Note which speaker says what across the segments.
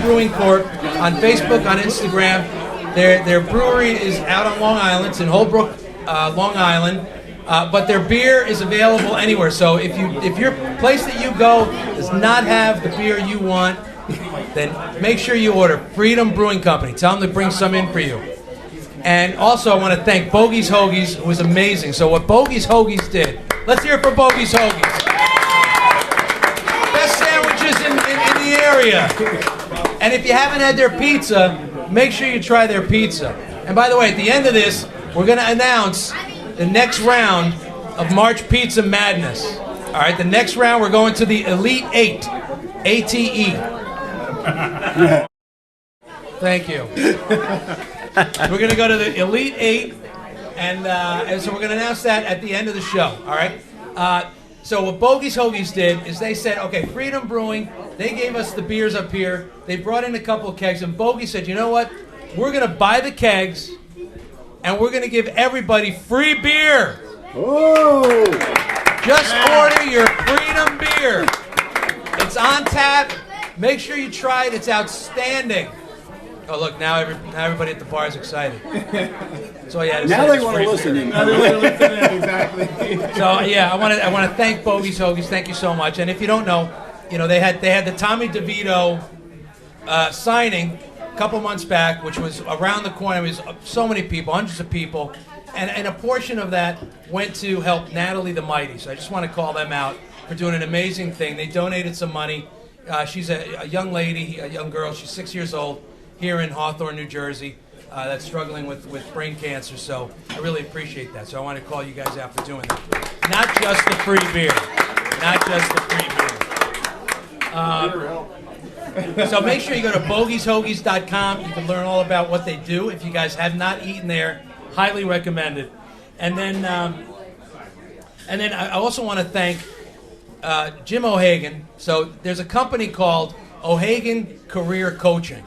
Speaker 1: Brewing Corp. On Facebook, on Instagram. Their brewery is out on Long Island. It's in Holbrook, Long Island. But their beer is available anywhere. So if your place that you go does not have the beer you want, then make sure you order Freedom Brewing Company. Tell them to bring some in for you. And also, I want to thank Bogey's Hoagies. It was amazing. So what Bogey's Hoagies did, let's hear it for Bogey's Hoagies. Best sandwiches in the area. And if you haven't had their pizza, make sure you try their pizza. And by the way, at the end of this, we're going to announce the next round of March Pizza Madness. All right, the next round, we're going to the Elite 8. ATE. Thank you. We're going to go to the Elite 8, and so we're going to announce that at the end of the show, all right? So what Bogey's Hoagies did is they said, okay, Freedom Brewing, they gave us the beers up here. They brought in a couple of kegs, and Bogey said, you know what? We're going to buy the kegs, and we're going to give everybody free beer.
Speaker 2: Oh!
Speaker 1: Just order your Freedom beer. It's on tap. Make sure you try it. It's outstanding. Oh, look, now everybody at the bar is excited. So yeah,
Speaker 2: now they want to listen in.
Speaker 3: Now they want to listen in, exactly.
Speaker 1: So yeah, I want to thank Bogey's Hoagies. Thank you so much. And if you don't know, they had the Tommy DeVito signing a couple months back, which was around the corner. It was so many people, hundreds of people, and a portion of that went to help Natalie the Mighty. So I just want to call them out for doing an amazing thing. They donated some money. She's a young lady, a young girl. She's 6 years old here in Hawthorne, New Jersey, that's struggling with brain cancer. So I really appreciate that. So I want to call you guys out for doing that. Not just the free beer. Not just the free beer. So make sure you go to bogieshoagies.com. You can learn all about what they do. If you guys have not eaten there, highly recommended. And then I also want to thank Jim O'Hagan. So there's a company called O'Hagan Career Coaching,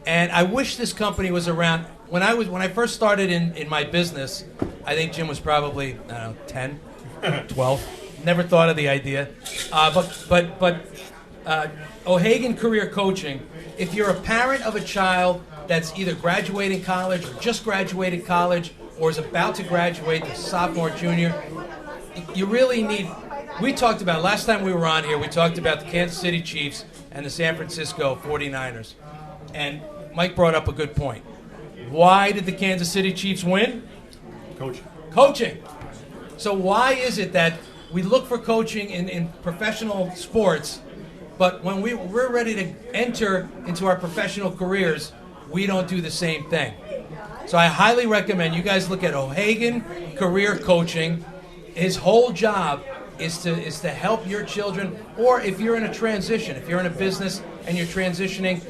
Speaker 1: and I wish this company was around. When I first started in my business, I think Jim was probably 10, 12. Never thought of the idea, but O'Hagan Career Coaching. If you're a parent of a child that's either graduating college or just graduated college or is about to graduate, the sophomore, junior, you really need. We talked about, last time we were on here, we talked about the Kansas City Chiefs and the San Francisco 49ers. And Mike brought up a good point. Why did the Kansas City Chiefs win? Coaching. So why is it that we look for coaching in professional sports, but when we're ready to enter into our professional careers, we don't do the same thing? So I highly recommend you guys look at O'Hagan Career Coaching. His whole job is to help your children, or if you're in a transition, if you're in a business and you're transitioning,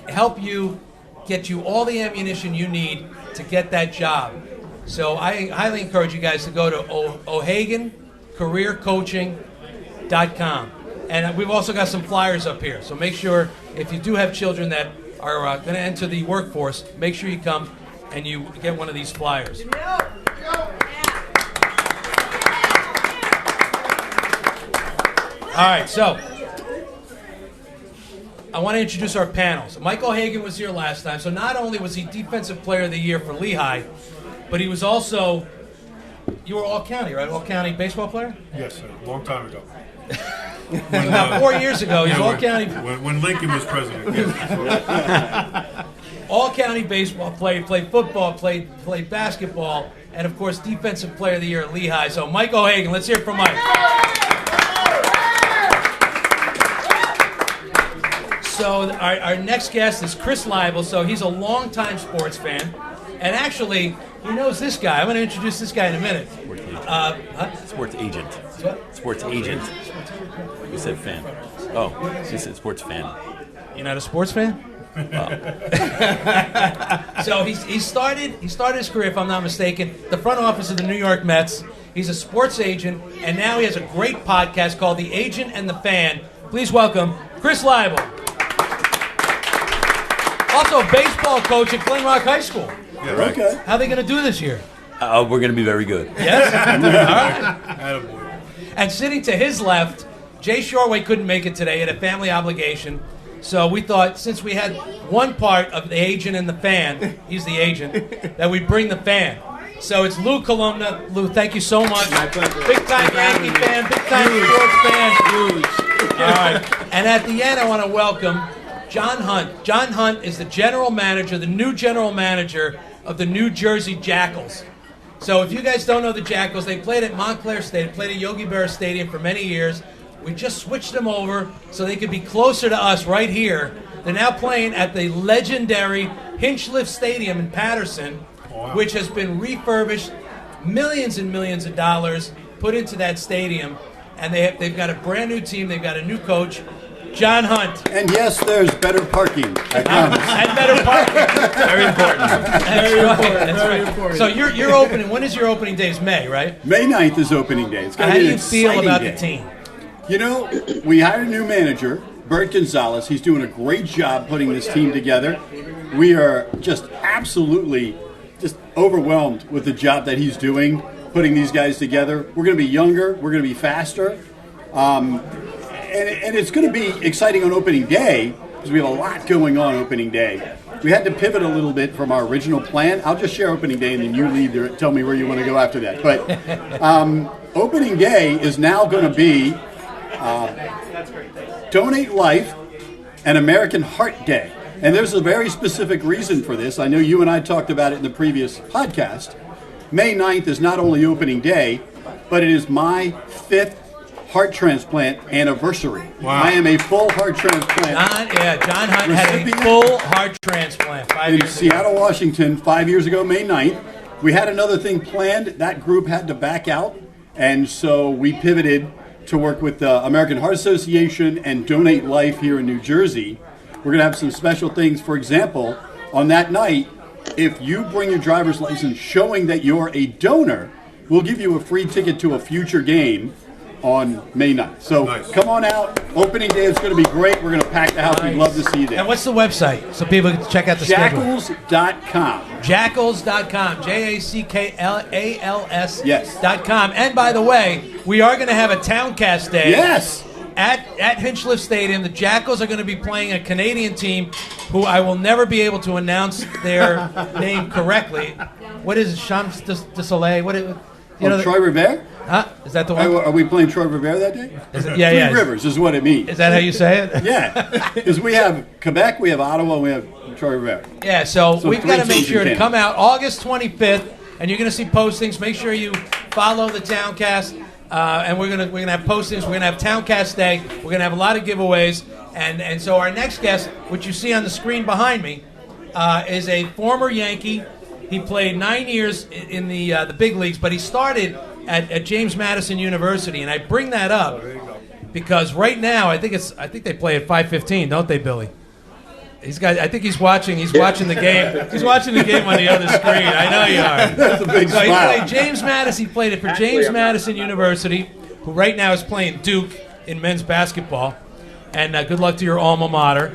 Speaker 1: help you get you all the ammunition you need to get that job. So I highly encourage you guys to go to O'HaganCareerCoaching.com. And we've also got some flyers up here. So make sure, if you do have children that are going to enter the workforce, make sure you come and you get one of these flyers. All right, so I want to introduce our panels. Mike O'Hagan was here last time, so not only was he Defensive Player of the Year for Lehigh, but he was also, you were All-County, right? All-County baseball player?
Speaker 4: Yes, sir. A long time ago.
Speaker 1: About 4 years ago, he was All-County.
Speaker 4: When Lincoln was president. Yes.
Speaker 1: All-County baseball player, played football, played basketball, and of course, Defensive Player of the Year at Lehigh. So Mike O'Hagan, let's hear it from Mike. So our next guest is Chris Leible. So he's a longtime sports fan, and actually he knows this guy. I'm going to introduce this guy in a minute.
Speaker 5: Sports agent.
Speaker 1: What?
Speaker 5: Sports agent. You said fan. Oh, he said sports fan.
Speaker 1: You're not a sports fan? So he started his career, if I'm not mistaken, the front office of the New York Mets. He's a sports agent, and now he has a great podcast called The Agent and the Fan. Please welcome Chris Leible. Also a baseball coach at Glen Rock High School.
Speaker 4: Yeah, right.
Speaker 2: Okay.
Speaker 1: How are they going to do this year?
Speaker 5: We're going to be very good.
Speaker 1: Yes? All right.
Speaker 4: Attaboy.
Speaker 1: And sitting to his left, Jay Shoreway couldn't make it today. He had a family obligation. So we thought, since we had one part of the agent and the fan, he's the agent, that we'd bring the fan. So it's Lou Columna. Lou, thank you so much.
Speaker 3: My pleasure.
Speaker 1: Big time Yankee fan, big time sports fan. Huge. All right. And at the end, I want to welcome John Hunt. John Hunt is the general manager, the new general manager of the New Jersey Jackals. So if you guys don't know the Jackals, they played at Montclair Stadium, played at Yogi Berra Stadium for many years. We just switched them over so they could be closer to us right here. They're now playing at the legendary Hinchliffe Stadium in Paterson, which has been refurbished, millions and millions of dollars put into that stadium. And they've got a brand new team. They've got a new coach, John Hunt.
Speaker 2: And yes, there's better parking. I promise.
Speaker 1: And better parking.
Speaker 5: Very important.
Speaker 3: Very important.
Speaker 1: So you're opening. When is your opening day? It's May, right?
Speaker 2: May 9th is opening day. It's going
Speaker 1: How
Speaker 2: to be
Speaker 1: do
Speaker 2: an
Speaker 1: you feel
Speaker 2: exciting
Speaker 1: about
Speaker 2: day.
Speaker 1: the team?
Speaker 2: You know, we hired a new manager, Bert Gonzalez. He's doing a great job putting this team together. We are just absolutely just overwhelmed with the job that he's doing, putting these guys together. We're going to be younger. We're going to be faster. And it's going to be exciting on opening day because we have a lot going on opening day. We had to pivot a little bit from our original plan. I'll just share opening day and then you lead there. Tell me where you want to go after that. But opening day is now going to be Donate Life and American Heart Day. And there's a very specific reason for this. I know you and I talked about it in the previous podcast. May 9th is not only opening day, but it is my 5th heart transplant anniversary.
Speaker 4: Wow.
Speaker 2: I am a full heart transplant.
Speaker 1: John Hunt had a
Speaker 2: recipient
Speaker 1: full heart transplant 5
Speaker 2: in
Speaker 1: years ago.
Speaker 2: Seattle, Washington, 5 years ago, May 9th. We had another thing planned. That group had to back out, and so we pivoted to work with the American Heart Association and Donate Life here in New Jersey. We're going to have some special things. For example, on that night, if you bring your driver's license showing that you're a donor, we'll give you a free ticket to a future game on May 9th. So
Speaker 4: Nice.
Speaker 2: Come on out. Opening day is going to be great. We're going to pack the house. We'd love to see you there.
Speaker 1: And what's the website so people can check out the schedule?
Speaker 2: Jackals.com.
Speaker 1: Jackals.com. Jackals.
Speaker 2: Yes.
Speaker 1: .com. And by the way, we are going to have a Towncast day.
Speaker 2: Yes.
Speaker 1: At Hinchliffe Stadium. The Jackals are going to be playing a Canadian team who I will never be able to announce their name correctly. What is it? Champs de Soleil? What is,
Speaker 2: Troy Rivera?
Speaker 1: Huh? Is that the one?
Speaker 2: Are we playing Troy Rivera that day?
Speaker 1: Is it, yeah.
Speaker 2: Three Rivers is what it means.
Speaker 1: Is that how you say it?
Speaker 2: Yeah. Because we have Quebec, we have Ottawa, and we have Troy Rivera.
Speaker 1: Yeah, so we've got to
Speaker 2: three
Speaker 1: make
Speaker 2: teams
Speaker 1: sure
Speaker 2: in
Speaker 1: to
Speaker 2: Canada.
Speaker 1: come out August 25th, and you're going to see postings. Make sure you follow the Towncast, and we're gonna have postings. We're gonna have Towncast Day. We're gonna have a lot of giveaways, and so our next guest, which you see on the screen behind me, is a former Yankee. He played 9 years in the big leagues, but he started at James Madison University, and I bring that up because right now I think they play at 5:15, don't they, Billy? I think he's watching the game. He's watching the game on the other screen. I know you are.
Speaker 2: That's a big
Speaker 1: So he
Speaker 2: smile.
Speaker 1: played James Madison. He played it for James Madison University, who right now is playing Duke in men's basketball. And good luck to your alma mater.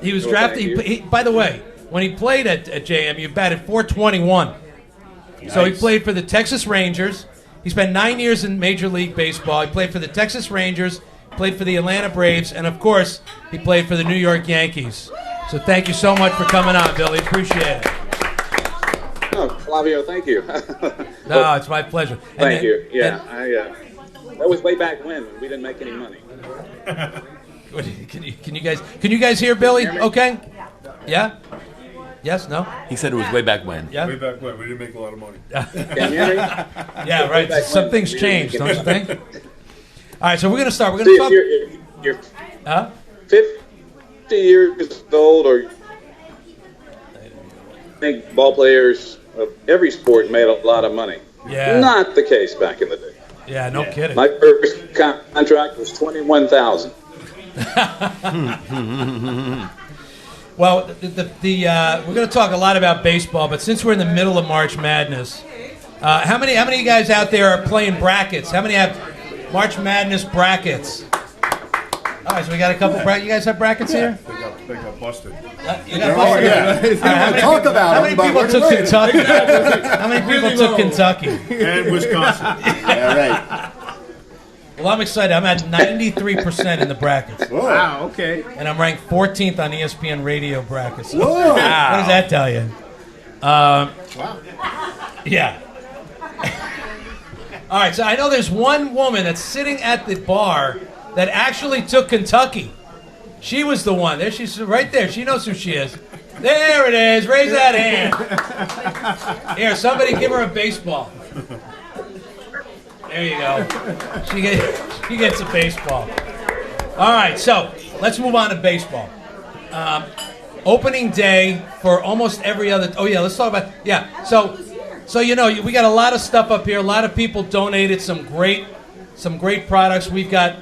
Speaker 1: He was drafted. By the way, when he played at JM, he batted .421. So he played for the Texas Rangers. He spent 9 years in Major League Baseball. He played for the Texas Rangers, played for the Atlanta Braves, and of course, he played for the New York Yankees. So thank you so much for coming on, Billy. Appreciate it.
Speaker 6: Oh, Flavio, thank you.
Speaker 1: No, it's my pleasure.
Speaker 6: Thank you. Yeah, that was way back when we didn't make any money.
Speaker 1: Can you guys hear Billy? Okay. Yeah. Yes. No.
Speaker 5: He said it was way back when.
Speaker 1: Yeah.
Speaker 4: Way back when, we didn't make a lot of money.
Speaker 6: Can you hear me?
Speaker 1: Yeah. Right.
Speaker 6: back
Speaker 1: Some
Speaker 6: when
Speaker 1: things
Speaker 6: we didn't
Speaker 1: changed,
Speaker 6: make
Speaker 1: don't you
Speaker 6: any
Speaker 1: think? All right. So we're gonna start. We're
Speaker 6: See,
Speaker 1: gonna
Speaker 6: if
Speaker 1: talk.
Speaker 6: you're
Speaker 1: Huh?
Speaker 6: 50 years old, or I think ball players of every sport made a lot of money.
Speaker 1: Yeah.
Speaker 6: Not the case back in the day.
Speaker 1: Yeah. No kidding.
Speaker 6: My first contract was $21,000.
Speaker 1: Well, we're going to talk a lot about baseball, but since we're in the middle of March Madness, how many of you guys out there are playing brackets? How many have March Madness brackets? All right, so we got a couple brackets. You guys have brackets here?
Speaker 4: They got busted.
Speaker 1: You got busted?
Speaker 2: Yeah.
Speaker 1: All right,
Speaker 2: Talk about
Speaker 1: how
Speaker 2: it,
Speaker 1: many
Speaker 2: but
Speaker 1: people
Speaker 2: we're
Speaker 1: took
Speaker 2: great.
Speaker 1: Kentucky? How many people took Kentucky?
Speaker 4: And Wisconsin.
Speaker 2: Yeah, right.
Speaker 1: Well, I'm excited. I'm at 93% in the brackets.
Speaker 3: Wow, okay.
Speaker 1: And I'm ranked 14th on ESPN radio brackets.
Speaker 2: Whoa.
Speaker 1: What does that tell you?
Speaker 3: Wow.
Speaker 1: Yeah. All right, so I know there's one woman that's sitting at the bar that actually took Kentucky. She was the one. There she's right there. She knows who she is. There it is. Raise that hand. Here, somebody give her a baseball. There you go. She gets a baseball. All right, so let's move on to baseball. Opening day for almost every other. Oh yeah, let's talk about So you know we got a lot of stuff up here. A lot of people donated some great products. We've got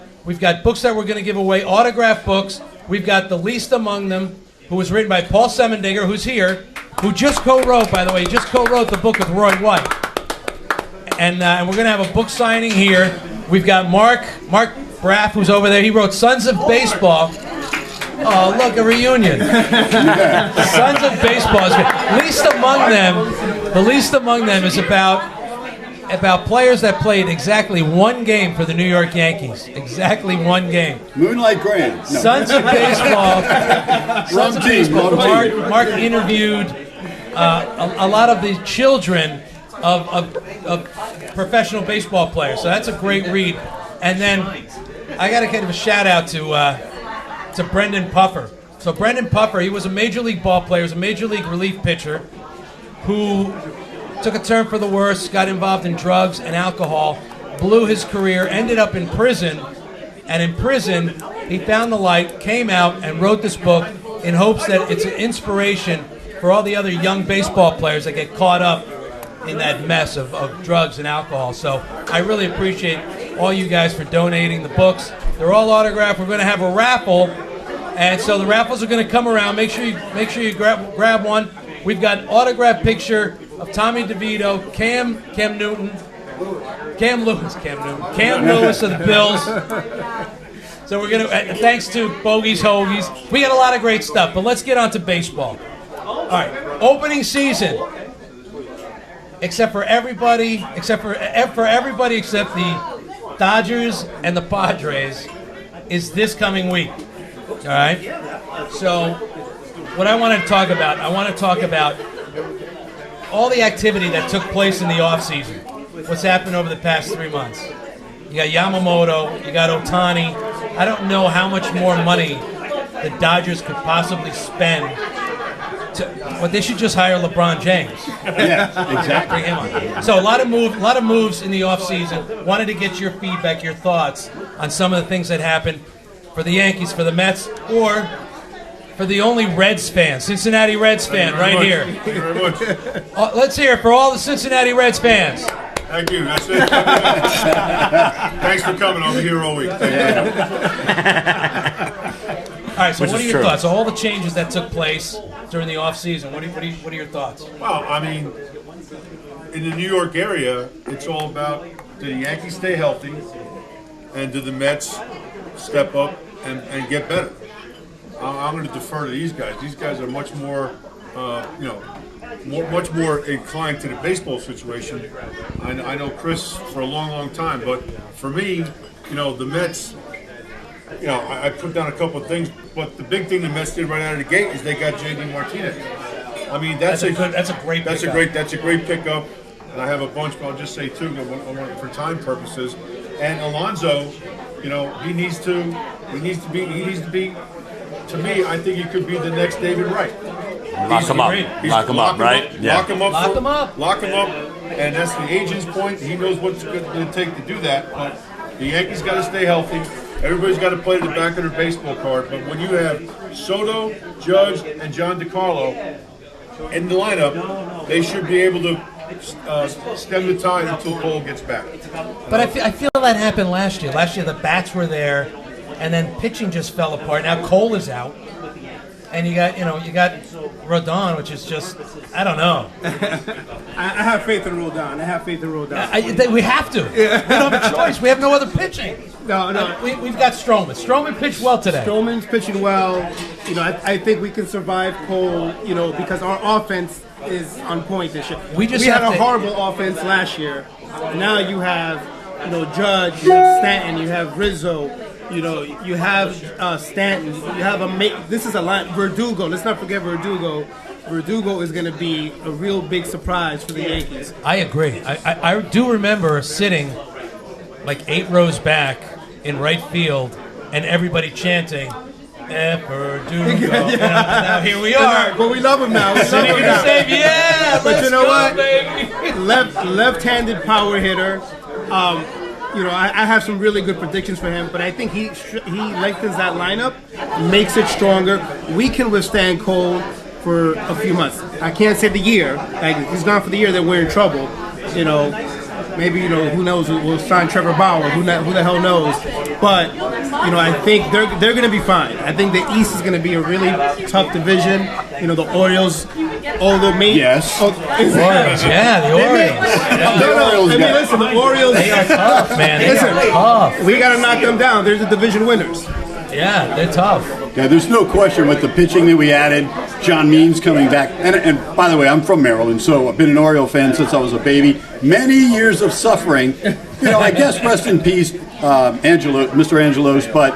Speaker 1: books that we're going to give away, autographed books. We've got The Least Among Them, who was written by Paul Semendinger, who's here, who just co-wrote, by the way, the book with Roy White. And we're going to have a book signing here. We've got Mark Braff, who's over there. He wrote Sons of Baseball. Oh, look, a reunion. Sons of Baseball. The least among them is about players that played exactly one game for the New York Yankees. Exactly one game.
Speaker 2: Moonlight Grand. No.
Speaker 1: Sons of Baseball. Mark interviewed a lot of the children of professional baseball players. So that's a great read. And then I got to give a shout out to Brendan Puffer. So Brendan Puffer, he was a major league ball player, he was a major league relief pitcher who took a turn for the worse, got involved in drugs and alcohol, blew his career, ended up in prison, and in prison he found the light, came out, and wrote this book in hopes that it's an inspiration for all the other young baseball players that get caught up in that mess of drugs and alcohol. So I really appreciate all you guys for donating the books. They're all autographed. We're going to have a raffle, and so the raffles are going to come around. Make sure you grab one. We've got an autographed picture of Tommy DeVito, Cam Lewis of the Bills. So we're going to, thanks to Bogies Hoagies, we got a lot of great stuff. But let's get on to baseball. All right, opening season. Except for everybody except the Dodgers and the Padres is this coming week. All right? So what I want to talk about all the activity that took place in the offseason. What's happened over the past 3 months. You got Yamamoto, you got Ohtani. I don't know how much more money the Dodgers could possibly spend. But they should just hire LeBron James.
Speaker 2: Yeah, exactly.
Speaker 1: Bring him on. So a lot of moves in the offseason. Wanted to get your feedback, your thoughts on some of the things that happened for the Yankees, for the Mets, or for the only Reds fan, Cincinnati Reds fan right here.
Speaker 4: Thank you very much.
Speaker 1: Let's hear it for all the Cincinnati Reds fans.
Speaker 4: Thank you. That's it. Thanks for coming. I'll be here all week. Thank you.
Speaker 1: All right, so
Speaker 5: Which
Speaker 1: what are
Speaker 5: is
Speaker 1: your
Speaker 5: true.
Speaker 1: thoughts? So all the changes that took place during the offseason, what are your thoughts?
Speaker 4: Well, I mean, in the New York area, it's all about do the Yankees stay healthy and do the Mets step up and get better. I'm going to defer to these guys. These guys are much more, much more inclined to the baseball situation. I know Chris for a long, long time, but for me, the Mets, I put down a couple of things, but the big thing the Mets did right out of the gate is they got J.D. Martinez. I mean, that's a great pickup. And I have a bunch, but I'll just say two for time purposes. And Alonso, he needs to be. To me, I think he could be the next David Wright.
Speaker 5: Lock him up, right? Yeah.
Speaker 4: Lock him up. And that's the agent's point. He knows what's going to take to do that. But the Yankees got to stay healthy. Everybody's got to play to the back of their baseball card. But when you have Soto, Judge, and John DeCarlo in the lineup, they should be able to stem the tide until Cole gets back.
Speaker 1: But I feel that happened last year. Last year the bats were there, and then pitching just fell apart. Now Cole is out, and you got Rodon, which is just, I don't know.
Speaker 3: I have faith in Rodon.
Speaker 1: We have to. We don't have a choice. We have no other pitching.
Speaker 3: No.
Speaker 1: We've got Stroman. Stroman pitched well today.
Speaker 3: Stroman's pitching well. I think we can survive Cole, because our offense is on point this year. We had a horrible offense last year. And now you have Judge, you have Stanton, you have Rizzo, you have Stanton, you have this is a line. Verdugo. Let's not forget Verdugo. Verdugo is going to be a real big surprise for the Yankees.
Speaker 1: I agree. I do remember sitting like 8 rows back in right field and everybody chanting, Verdugo. Now here we are.
Speaker 3: But we love him now. We love him now.
Speaker 1: Yeah,
Speaker 3: but you know what?
Speaker 1: Baby.
Speaker 3: Left-handed power hitter. I have some really good predictions for him, but I think he lengthens that lineup, makes it stronger. We can withstand Cole for a few months. I can't say the year. Like, if he's gone for the year, then we're in trouble. Maybe who knows? We'll sign Trevor Bauer. Who the hell knows? But I think they're going to be fine. I think the East is going to be a really tough division. The Orioles, although maybe
Speaker 2: yes,
Speaker 3: the
Speaker 1: Orioles.
Speaker 3: Listen, the Orioles.
Speaker 1: They are tough, man. They are tough.
Speaker 3: We got to knock them down. They're the division winners.
Speaker 1: Yeah, they're tough.
Speaker 2: Yeah, there's no question with the pitching that we added. John Means coming back. And by the way, I'm from Maryland, so I've been an Oriole fan since I was a baby. Many years of suffering. I guess rest in peace, Mr. Angelos, but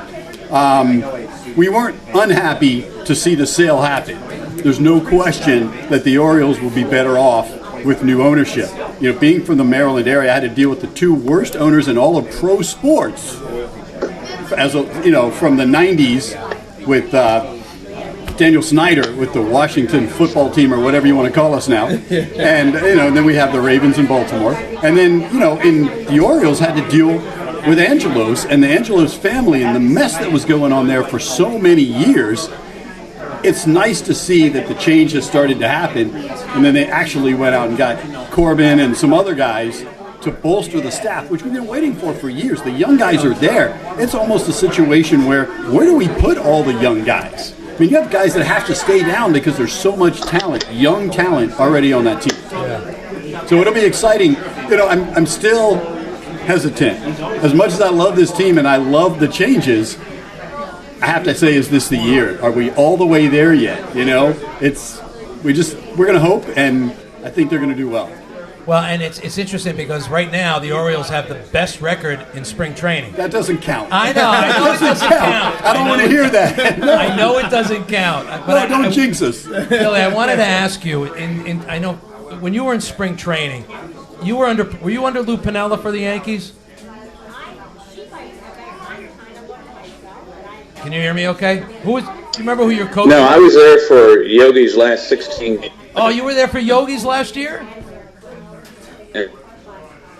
Speaker 2: we weren't unhappy to see the sale happen. There's no question that the Orioles will be better off with new ownership. Being from the Maryland area, I had to deal with the 2 worst owners in all of pro sports. From the 90s with Daniel Snyder with the Washington football team, or whatever you want to call us now. And, then we have the Ravens in Baltimore. And then, in the Orioles had to deal with Angelos and the Angelos family and the mess that was going on there for so many years. It's nice to see that the change has started to happen. And then they actually went out and got Corbin and some other guys to bolster the staff, which we've been waiting for years. The young guys are there. It's almost a situation where do we put all the young guys? I mean, you have guys that have to stay down because there's so much talent, young talent already on that team. Yeah. So it'll be exciting. I'm still hesitant. As much as I love this team and I love the changes, I have to say, is this the year? Are we all the way there yet? We're going to hope, and I think they're going to do well.
Speaker 1: Well, and it's interesting because right now the Orioles have the best record in spring training.
Speaker 2: That doesn't count.
Speaker 1: I know it doesn't count.
Speaker 2: I don't want to hear that. No.
Speaker 1: I know it doesn't count. But
Speaker 2: don't jinx us.
Speaker 1: Billy, I wanted to ask you. I know when you were in spring training, were you under Lou Piniella for the Yankees? Can you hear me? Okay. Do you remember who your coach?
Speaker 6: No, I was there for Yogi's last 16 games.
Speaker 1: Oh, you were there for Yogi's last year?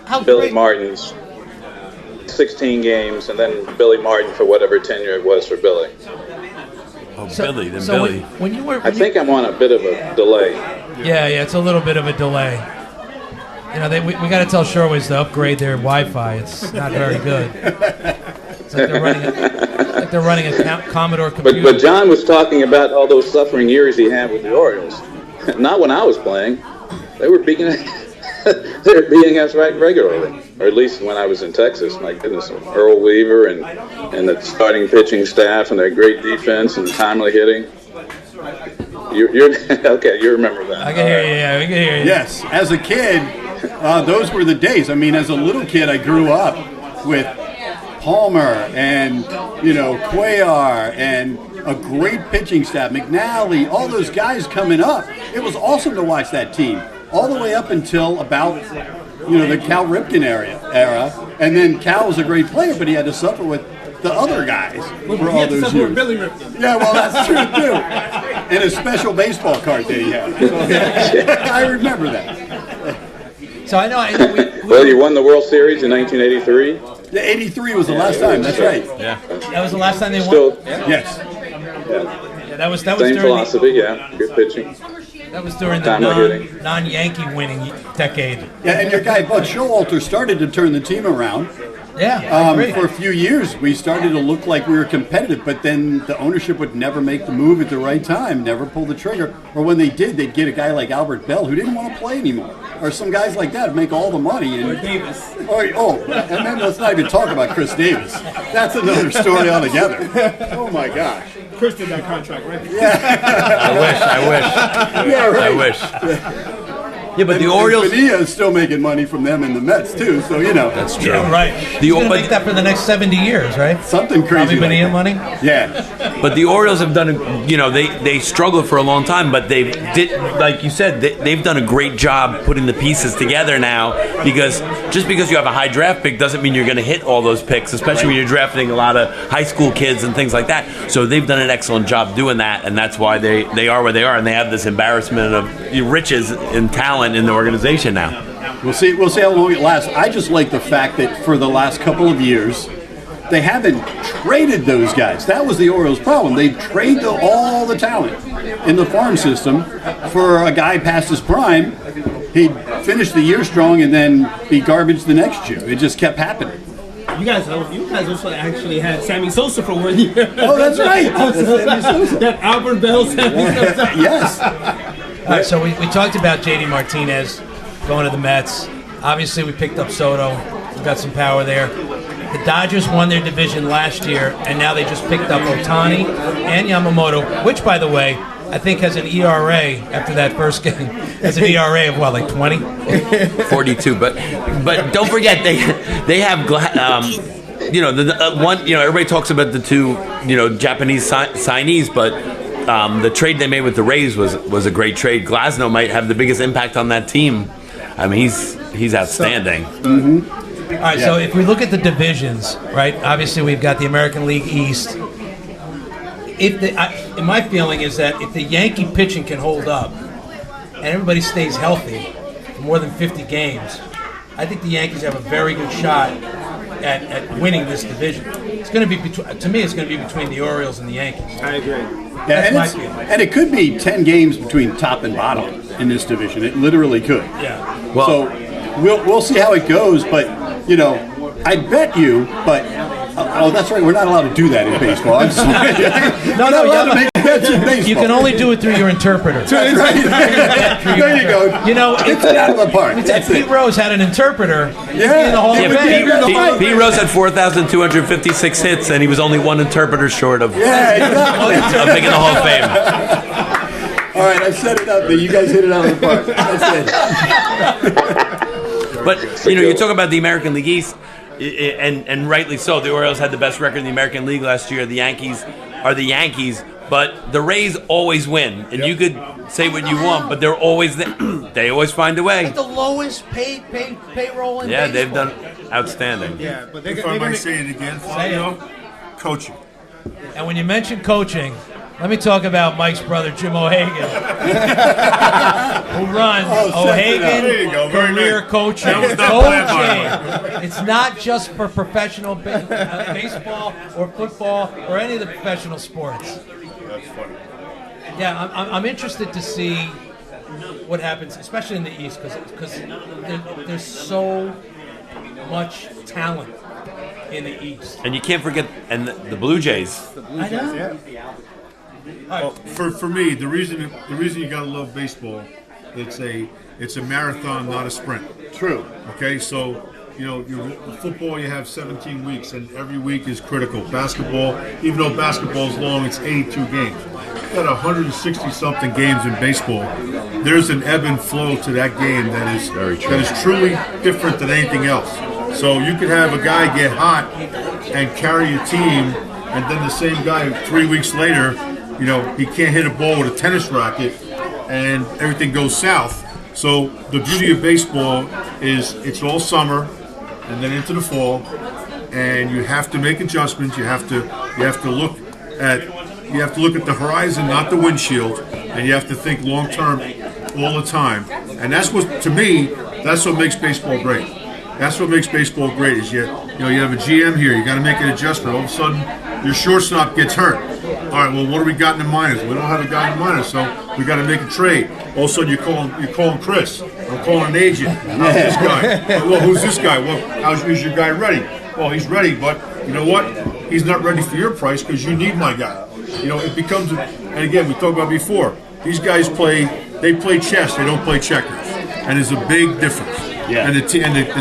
Speaker 1: How
Speaker 6: Billy
Speaker 1: great.
Speaker 6: Martin's 16 games, and then Billy Martin for whatever tenure it was for Billy.
Speaker 5: Oh, Billy.
Speaker 1: When you were,
Speaker 6: I think I'm on a bit of a delay.
Speaker 1: Yeah, it's a little bit of a delay. We got to tell Shoreways to upgrade their Wi-Fi. It's not very good. It's like they're running a Commodore computer.
Speaker 6: But John was talking about all those suffering years he had with the Orioles. Not when I was playing. They were beating us right regularly, or at least when I was in Texas. My goodness, Earl Weaver and the starting pitching staff and their great defense and timely hitting. You're okay. You remember that?
Speaker 1: I can hear you. Yeah, we can hear you.
Speaker 2: Yes, as a kid, those were the days. I mean, as a little kid, I grew up with Palmer and Cuellar and a great pitching staff, McNally, all those guys coming up. It was awesome to watch that team all the way up until about the Cal Ripken era, and then Cal was a great player, but he had to suffer with the other guys for all those years.
Speaker 3: Billy Ripken.
Speaker 2: Yeah, well, that's true too. And a special baseball card that he had. So, I remember that.
Speaker 1: So I know.
Speaker 6: Well, you won the World Series in 1983.
Speaker 2: Yeah, 83 was the last time. That's right.
Speaker 5: Yeah.
Speaker 1: That was the last time they won.
Speaker 6: Still,
Speaker 2: Yes.
Speaker 1: Yeah, that was
Speaker 6: same
Speaker 1: during
Speaker 6: philosophy. Yeah, good pitching.
Speaker 1: That was during the non-Yankee winning decade.
Speaker 2: Yeah, and your guy Bud Showalter started to turn the team around.
Speaker 1: Yeah,
Speaker 2: For a few years, we started to look like we were competitive, but then the ownership would never make the move at the right time, never pull the trigger. Or when they did, they'd get a guy like Albert Bell who didn't want to play anymore. Or some guys like that make all the money. And,
Speaker 3: Or Davis.
Speaker 2: And then let's not even talk about Chris Davis. That's another story altogether. Oh, my gosh.
Speaker 3: Chris did that contract, right?
Speaker 5: I wish.
Speaker 2: Yeah, right.
Speaker 5: I wish. Yeah, but the
Speaker 2: And
Speaker 5: Orioles.
Speaker 2: Bonilla is still making money from them in the Mets too. So
Speaker 5: That's true.
Speaker 1: Yeah, right. He's going to make that for the next 70 years, right?
Speaker 2: something crazy.
Speaker 1: Probably Bonilla money.
Speaker 2: Yeah.
Speaker 5: But the Orioles have done, they struggled for a long time, but like you said, they've done a great job putting the pieces together now. Because just because you have a high draft pick doesn't mean you're going to hit all those picks, especially when you're drafting a lot of high school kids and things like that. So they've done an excellent job doing that, and that's why they are where they are, and they have this embarrassment of riches and talent in the organization now.
Speaker 2: We'll see how long it lasts. I just like the fact that for the last couple of years, they haven't traded those guys. That was the Orioles' problem. They trade all the talent in the farm system for a guy past his prime. He'd finish the year strong and then be garbage the next year. It just kept happening.
Speaker 3: You guys also actually had Sammy Sosa for 1 year.
Speaker 2: Oh, that's right. That's Sammy Sosa.
Speaker 3: That Albert Bell Sammy Sosa.
Speaker 2: Yes.
Speaker 1: All right, so we talked about JD Martinez going to the Mets. Obviously, we picked up Soto. We've got some power there. The Dodgers won their division last year, and now they just picked up Ohtani and Yamamoto, which, by the way, I think has an ERA after that first game. Has an ERA of what, like 20?
Speaker 5: 42, but don't forget they have everybody talks about the two Japanese signees, but the trade they made with the Rays was a great trade. Glasnow might have the biggest impact on that team. I mean, he's outstanding.
Speaker 1: All right, so if we look at the divisions, right? Obviously, we've got the American League East. My feeling is that if the Yankee pitching can hold up and everybody stays healthy for more than 50 games, I think the Yankees have a very good shot at winning this division. It's going to be to me, it's going to be between the Orioles and the Yankees.
Speaker 3: I agree.
Speaker 2: Yeah,
Speaker 1: my feeling.
Speaker 2: and it could be 10 games between top and bottom in this division. It literally could.
Speaker 1: Yeah.
Speaker 5: Well,
Speaker 2: So we'll see how it goes, but I bet you, but that's right, we're not allowed to do that in baseball. I'm sorry.
Speaker 1: No,
Speaker 2: allowed to make bets in baseball.
Speaker 1: you can only do it through your interpreter.
Speaker 2: That's right. There you go. It's out of the park. That's
Speaker 1: Pete
Speaker 2: it.
Speaker 1: Rose had an interpreter.
Speaker 2: Yeah.
Speaker 1: in the Hall of
Speaker 2: Yeah,
Speaker 1: Fame.
Speaker 5: Pete Rose had 4,256 hits, and he was only one interpreter short of
Speaker 2: Yeah, exactly.
Speaker 5: making the Hall of Fame.
Speaker 2: All right, I've set it up, but you guys hit it out of the park. That's it.
Speaker 5: But you talk about the American League East, and rightly so. The Orioles had the best record in the American League last year. The Yankees are the Yankees, but the Rays always win. And you could say what you want, but they're always they always find a way.
Speaker 1: The lowest paid payroll in
Speaker 5: Yeah,
Speaker 1: baseball.
Speaker 5: they've done outstanding.
Speaker 3: Yeah, but
Speaker 4: If I might say it again, Fabio, coaching.
Speaker 1: And when you mention coaching, let me talk about Mike's brother, Jim O'Hagan, who runs
Speaker 4: There you go.
Speaker 1: O'Hagan
Speaker 4: Very
Speaker 1: Career
Speaker 4: nice.
Speaker 1: Coaching.
Speaker 4: That was not planned,
Speaker 1: Coaching. It's not just for professional baseball or football or any of the professional sports.
Speaker 4: That's funny.
Speaker 1: Yeah, I'm interested to see what happens, especially in the East, because there's so much talent in the East.
Speaker 5: And you can't forget the Blue Jays.
Speaker 1: I know.
Speaker 4: Well, for me, the reason you gotta love baseball, it's a marathon, not a sprint.
Speaker 2: True.
Speaker 4: Okay, so your football, you have 17 weeks, and every week is critical. Basketball, even though basketball is long, it's 82 games. You got 160 something games in baseball. There's an ebb and flow to that game that is truly different than anything else. So you could have a guy get hot and carry a team, and then the same guy 3 weeks later, he can't hit a ball with a tennis racket, and everything goes south. So the beauty of baseball is it's all summer, and then into the fall, and you have to make adjustments. You have to look at the horizon, not the windshield, and you have to think long term all the time. And that's what makes baseball great. That's what makes baseball great is you have a GM here. You got to make an adjustment. All of a sudden, your shortstop gets hurt. All right, well, what do we got in the minors? We don't have a guy in the minors, so we got to make a trade. All of a sudden, you're calling Chris. I'm calling an agent. How's this guy? Well, who's this guy? Well, is your guy ready? Well, he's ready, but you know what? He's not ready for your price because you need my guy. It becomes, and again, we talked about before. These guys play chess. They don't play checkers, and there's a big difference.
Speaker 2: Yeah.
Speaker 4: And the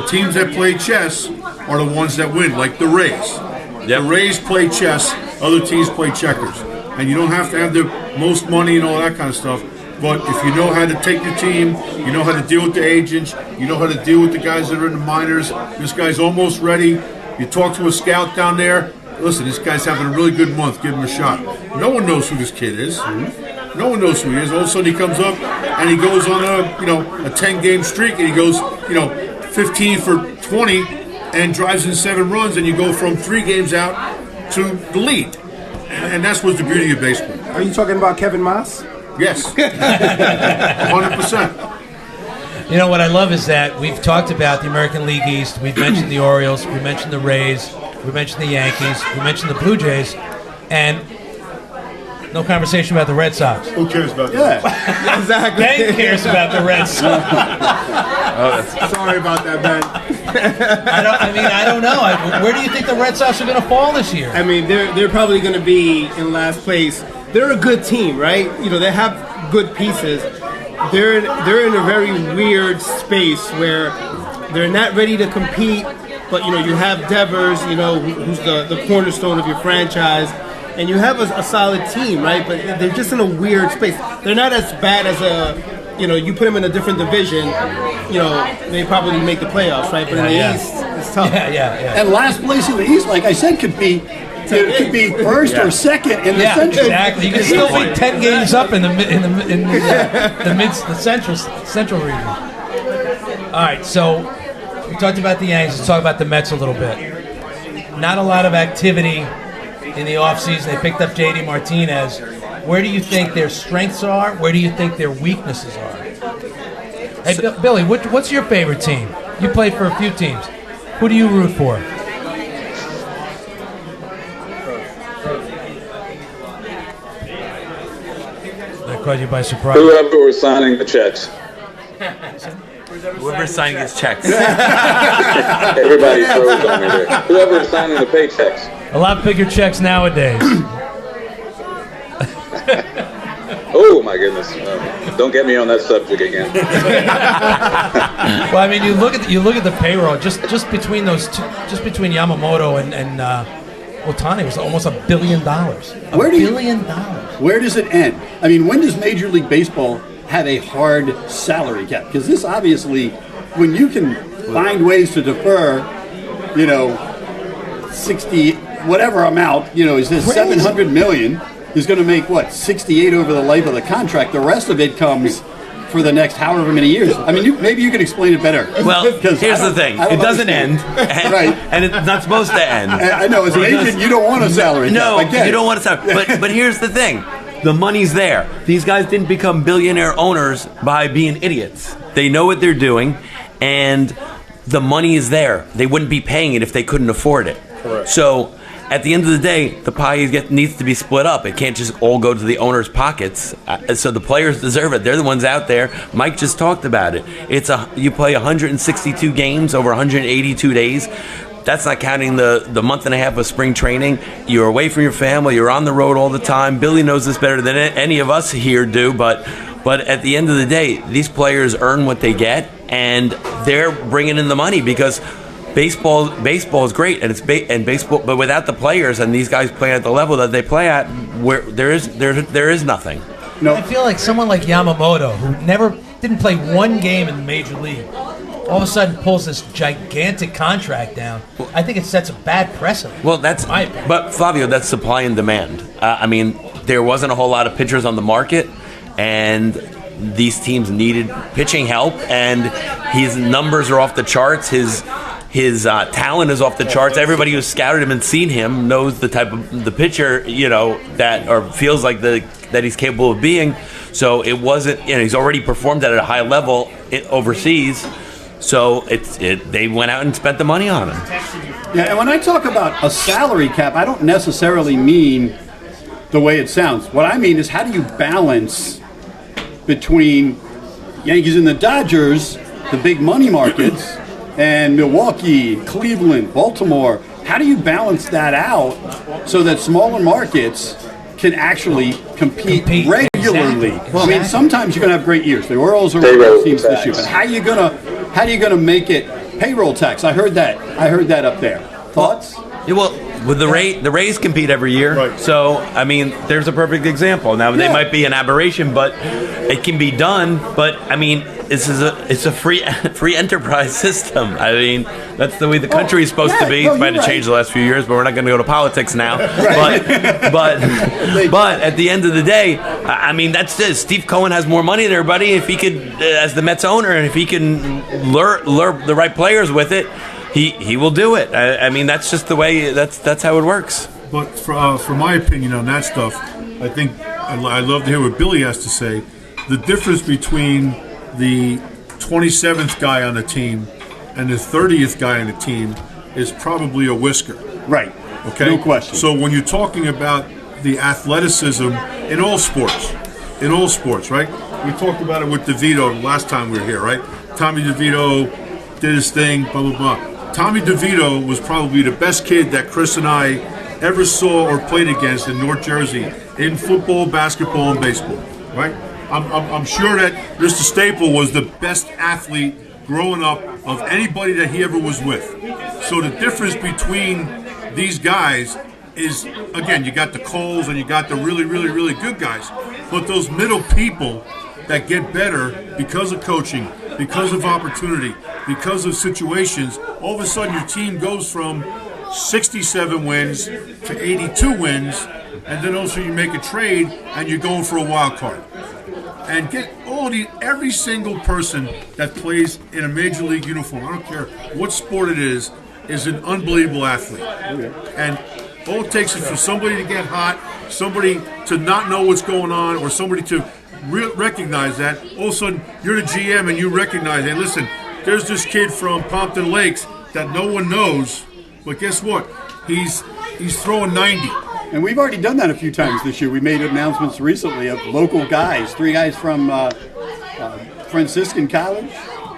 Speaker 4: teams that play chess are the ones that win, like the Rays.
Speaker 5: Yep.
Speaker 4: The Rays play chess, other teams play checkers. And you don't have to have the most money and all that kind of stuff. But if you know how to take your team, you know how to deal with the agents, you know how to deal with the guys that are in the minors, this guy's almost ready. You talk to a scout down there, listen, this guy's having a really good month, give him a shot. No one knows who this kid is. No one knows who he is. All of a sudden he comes up and he goes on a 10-game streak and he goes, 15 for 20 and drives in 7 runs, and you go from 3 games out to the lead. And that's what's the beauty of baseball.
Speaker 3: Are you talking about Kevin Moss?
Speaker 4: Yes. 100%.
Speaker 1: You know, what I love is that we've talked about the American League East. We've mentioned the Orioles. We mentioned the Rays. We mentioned the Yankees. We mentioned the Blue Jays. And no conversation about the Red Sox.
Speaker 4: Who cares about that?
Speaker 2: Yeah.
Speaker 3: Exactly.
Speaker 1: Ben cares about the Red Sox.
Speaker 3: Sorry about that, Ben.
Speaker 1: I don't know. Where do you think the Red Sox are going to fall this year?
Speaker 3: I mean, they're probably going to be in last place. They're a good team, right? They have good pieces. They're in a very weird space where they're not ready to compete, but you have Devers, who's the cornerstone of your franchise, and you have a solid team, right? But they're just in a weird space. They're not as bad as you put them in a different division, they probably make the playoffs, right? But in the East, it's tough.
Speaker 1: Yeah.
Speaker 2: And last place in the East, like I said, could be first or second in the Central.
Speaker 1: Exactly. You can still be 10 games up in the central region. All right, so we talked about the Yankees. Let's talk about the Mets a little bit. Not a lot of activity in the offseason. They picked up J.D. Martinez. Where do you think their strengths are? Where do you think their weaknesses are? Hey, Billy, what's your favorite team? You played for a few teams. Who do you root for? That caught you by surprise.
Speaker 6: Whoever was signing the checks.
Speaker 5: Whoever's signing his checks.
Speaker 6: Everybody throws on me there. Whoever was signing the paychecks.
Speaker 1: A lot bigger checks nowadays.
Speaker 6: Oh my goodness! Don't get me on that subject again.
Speaker 1: Well, I mean, you look at the payroll just between those two, just between Yamamoto and Ohtani was almost $1 billion. $1 billion.
Speaker 2: Where does it end? I mean, when does Major League Baseball have a hard salary cap? Because this obviously, when you can find ways to defer, 60 whatever amount, is this $700 million is going to make 68 over the life of the contract. The rest of it comes for the next however many years. I mean, maybe you can explain it better.
Speaker 5: Well, here's the thing: it doesn't end,
Speaker 2: right?
Speaker 5: And it's not supposed to end.
Speaker 2: I know, as an agent, you don't want a salary cap.
Speaker 5: No, you don't want a salary. But here's the thing: the money's there. These guys didn't become billionaire owners by being idiots. They know what they're doing, and the money is there. They wouldn't be paying it if they couldn't afford it.
Speaker 4: Correct.
Speaker 5: So, at the end of the day, the pie needs to be split up. It can't just all go to the owners' pockets. So the players deserve it. They're the ones out there. Mike just talked about it. You play 162 games over 182 days. That's not counting the month and a half of spring training. You're away from your family. You're on the road all the time. Billy knows this better than any of us here do. But at the end of the day, these players earn what they get, and they're bringing in the money because baseball is great, and baseball. But without the players and these guys playing at the level that they play at, where there is nothing.
Speaker 2: No.
Speaker 1: I feel like someone like Yamamoto, who didn't play one game in the major league, all of a sudden pulls this gigantic contract down. I think it sets a bad precedent.
Speaker 5: Well,
Speaker 1: but
Speaker 5: Flavio, that's supply and demand. I mean, there wasn't a whole lot of pitchers on the market, and these teams needed pitching help, and his numbers are off the charts. His talent is off the charts. Everybody who's scouted him and seen him knows the type of the pitcher, that or feels like that he's capable of being. So it wasn't, he's already performed at a high level overseas. So they went out and spent the money on him.
Speaker 2: Yeah, and when I talk about a salary cap, I don't necessarily mean the way it sounds. What I mean is, how do you balance between Yankees and the Dodgers, the big money markets, and Milwaukee, Cleveland, Baltimore? How do you balance that out so that smaller markets can actually compete regularly?
Speaker 1: Exactly.
Speaker 2: Well, I mean, sometimes you're going to have great years. The Orioles are one teams this year, but how are you going to make it payroll tax? I heard that up there. Thoughts?
Speaker 5: Yeah, well, With the Rays compete every year,
Speaker 4: Right.
Speaker 5: so I mean, there's a perfect example. Now they might be an aberration, but it can be done. But I mean, it's a free enterprise system. I mean, that's the way the country is supposed to be.
Speaker 2: No,
Speaker 5: It might have
Speaker 2: you're
Speaker 5: changed the last few years, but we're not going to go to politics now. But at the end of the day, I mean, that's it. Steve Cohen has more money than everybody. If he could, as the Mets owner, and if he can lure the right players with it, he will do it. I mean, that's just the way. That's how it works.
Speaker 4: But for my opinion on that stuff, I think I'd love to hear what Billy has to say. The difference between the 27th guy on the team and the 30th guy on the team is probably a whisker.
Speaker 2: Right.
Speaker 4: Okay?
Speaker 2: No question.
Speaker 4: So when you're talking about the athleticism in all sports, right? We talked about it with DeVito last time we were here, right? Tommy DeVito did his thing, blah, blah, blah. Tommy DeVito was probably the best kid that Chris and I ever saw or played against in North Jersey in football, basketball, and baseball, right? I'm sure that Mr. Staple was the best athlete growing up of anybody that he ever was with. So the difference between these guys is, again, you got the Coles and you got the really, really, really good guys, but those middle people that get better because of coaching, because of opportunity, because of situations, all of a sudden your team goes from 67 wins to 82 wins, and then also you make a trade and you're going for a wild card. And get every single person that plays in a major league uniform, I don't care what sport it is an unbelievable athlete. And all it takes is for somebody to get hot, somebody to not know what's going on, or somebody to recognize that. All of a sudden, you're the GM and you recognize, hey, listen, there's this kid from Pompton Lakes that no one knows, but guess what? He's throwing 90.
Speaker 2: And we've already done that a few times this year. We made announcements recently of local guys, 3 guys from Franciscan College,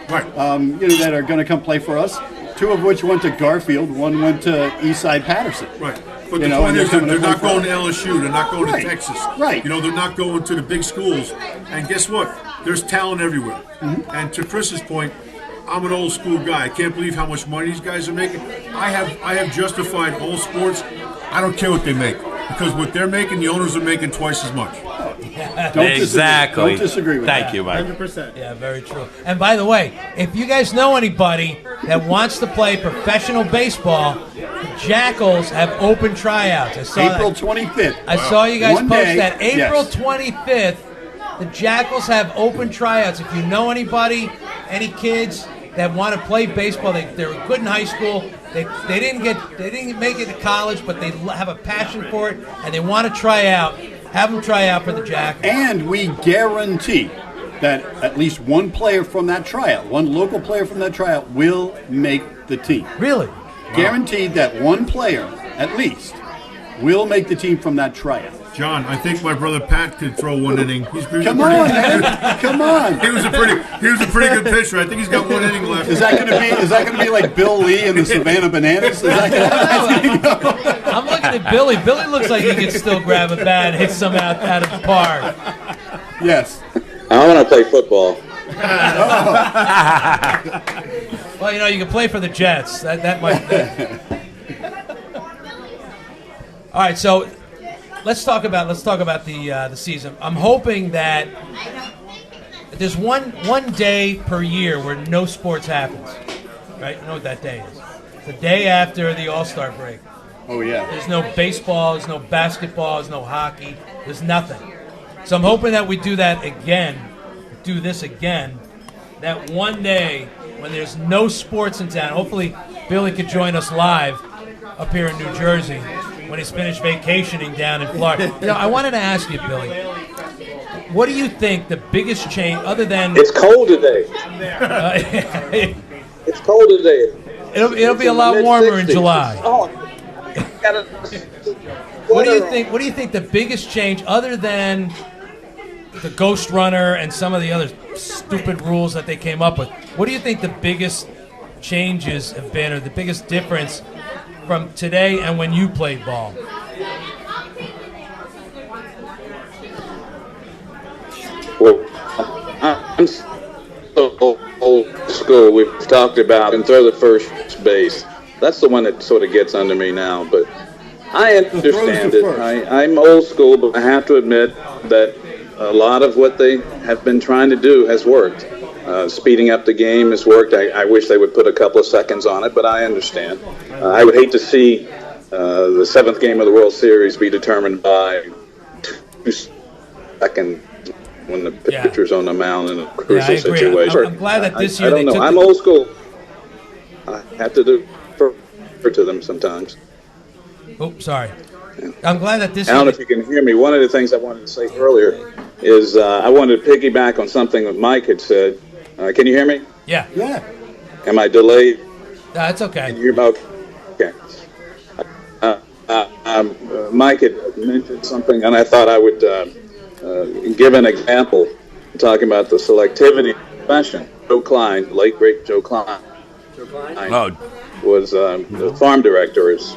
Speaker 4: Right.
Speaker 2: that are going to come play for us. 2 of which went to Garfield, 1 went to Eastside Patterson.
Speaker 4: Right. But the point is, they're not going to LSU. They're not going to Texas.
Speaker 2: Right.
Speaker 4: They're not going to the big schools. And guess what? There's talent everywhere.
Speaker 2: Mm-hmm.
Speaker 4: And to Chris's point, I'm an old school guy. I can't believe how much money these guys are making. I have justified all sports. I don't care what they make, because what they're making, the owners are making twice as much.
Speaker 5: Exactly.
Speaker 2: Don't disagree with that.
Speaker 5: Thank you, Mike.
Speaker 3: 100%.
Speaker 1: Yeah, very true. And by the way, if you guys know anybody that wants to play professional baseball, the Jackals have open tryouts. I saw
Speaker 2: April
Speaker 1: that.
Speaker 2: 25th.
Speaker 1: I saw you guys
Speaker 2: One
Speaker 1: post
Speaker 2: day,
Speaker 1: that. April
Speaker 2: yes.
Speaker 1: 25th, the Jackals have open tryouts. If you know anybody, any kids that want to play baseball, they're good in high school. They didn't make it to college, but they have a passion for it, and they want to try out. Have them try out for the Jackals.
Speaker 2: And we guarantee that at least one player from that tryout, one local player from that tryout, will make the team.
Speaker 1: Really?
Speaker 2: Guaranteed that one player, at least, will make the team from that tryout.
Speaker 4: John, I think my brother Pat could throw 1 inning.
Speaker 2: Come on, man! Come on!
Speaker 4: He was a pretty good pitcher. I think he's got 1 inning left.
Speaker 2: Is that going to be like Bill Lee and the Savannah Bananas? Is that
Speaker 1: I'm looking at Billy. Billy looks like he could still grab a bat and hit some out of the park.
Speaker 2: Yes.
Speaker 6: I want to play football.
Speaker 1: Well, you can play for the Jets. That might be. All right, so let's talk about the season. I'm hoping that there's one day per year where no sports happens. Right? You know what that day is? The day after the All-Star break.
Speaker 2: Oh, yeah.
Speaker 1: There's no baseball, there's no basketball, there's no hockey, there's nothing. So I'm hoping that we do this again, that one day when there's no sports in town. Hopefully Billy could join us live up here in New Jersey when he's finished vacationing down in Florida. I wanted to ask you, Billy, what do you think the biggest change, other than...
Speaker 6: It's cold today. It's cold today.
Speaker 1: It'll be a lot warmer in July.
Speaker 6: Oh,
Speaker 1: What do you think the biggest change, other than the Ghost Runner and some of the other stupid rules that they came up with, what do you think the biggest changes have been, or the biggest difference from today and when you played ball?
Speaker 6: Well, I'm so old school. We've talked about and throw the first base. That's the one that sort of gets under me now. But I understand it. I'm old school, but I have to admit that a lot of what they have been trying to do has worked. Speeding up the game has worked. I wish they would put a couple of seconds on it, but I understand. I would hate to see the seventh game of the World Series be determined by 2 seconds when the pitcher's on the mound in a crucial situation.
Speaker 1: I'm glad that this year
Speaker 6: I don't know. I'm old school. I have to defer to them sometimes.
Speaker 1: Oh, sorry. I'm glad that this
Speaker 6: I don't know if you can hear me. One of the things I wanted to say earlier is I wanted to piggyback on something that Mike had said. Can you hear me?
Speaker 1: Yeah.
Speaker 2: Yeah.
Speaker 6: Am I delayed?
Speaker 1: That's okay.
Speaker 6: Can you hear me? Okay. Mike had mentioned something, and I thought I would give an example, talking about the selectivity profession. Joe Klein, late great Joe Klein. Was the farm director, is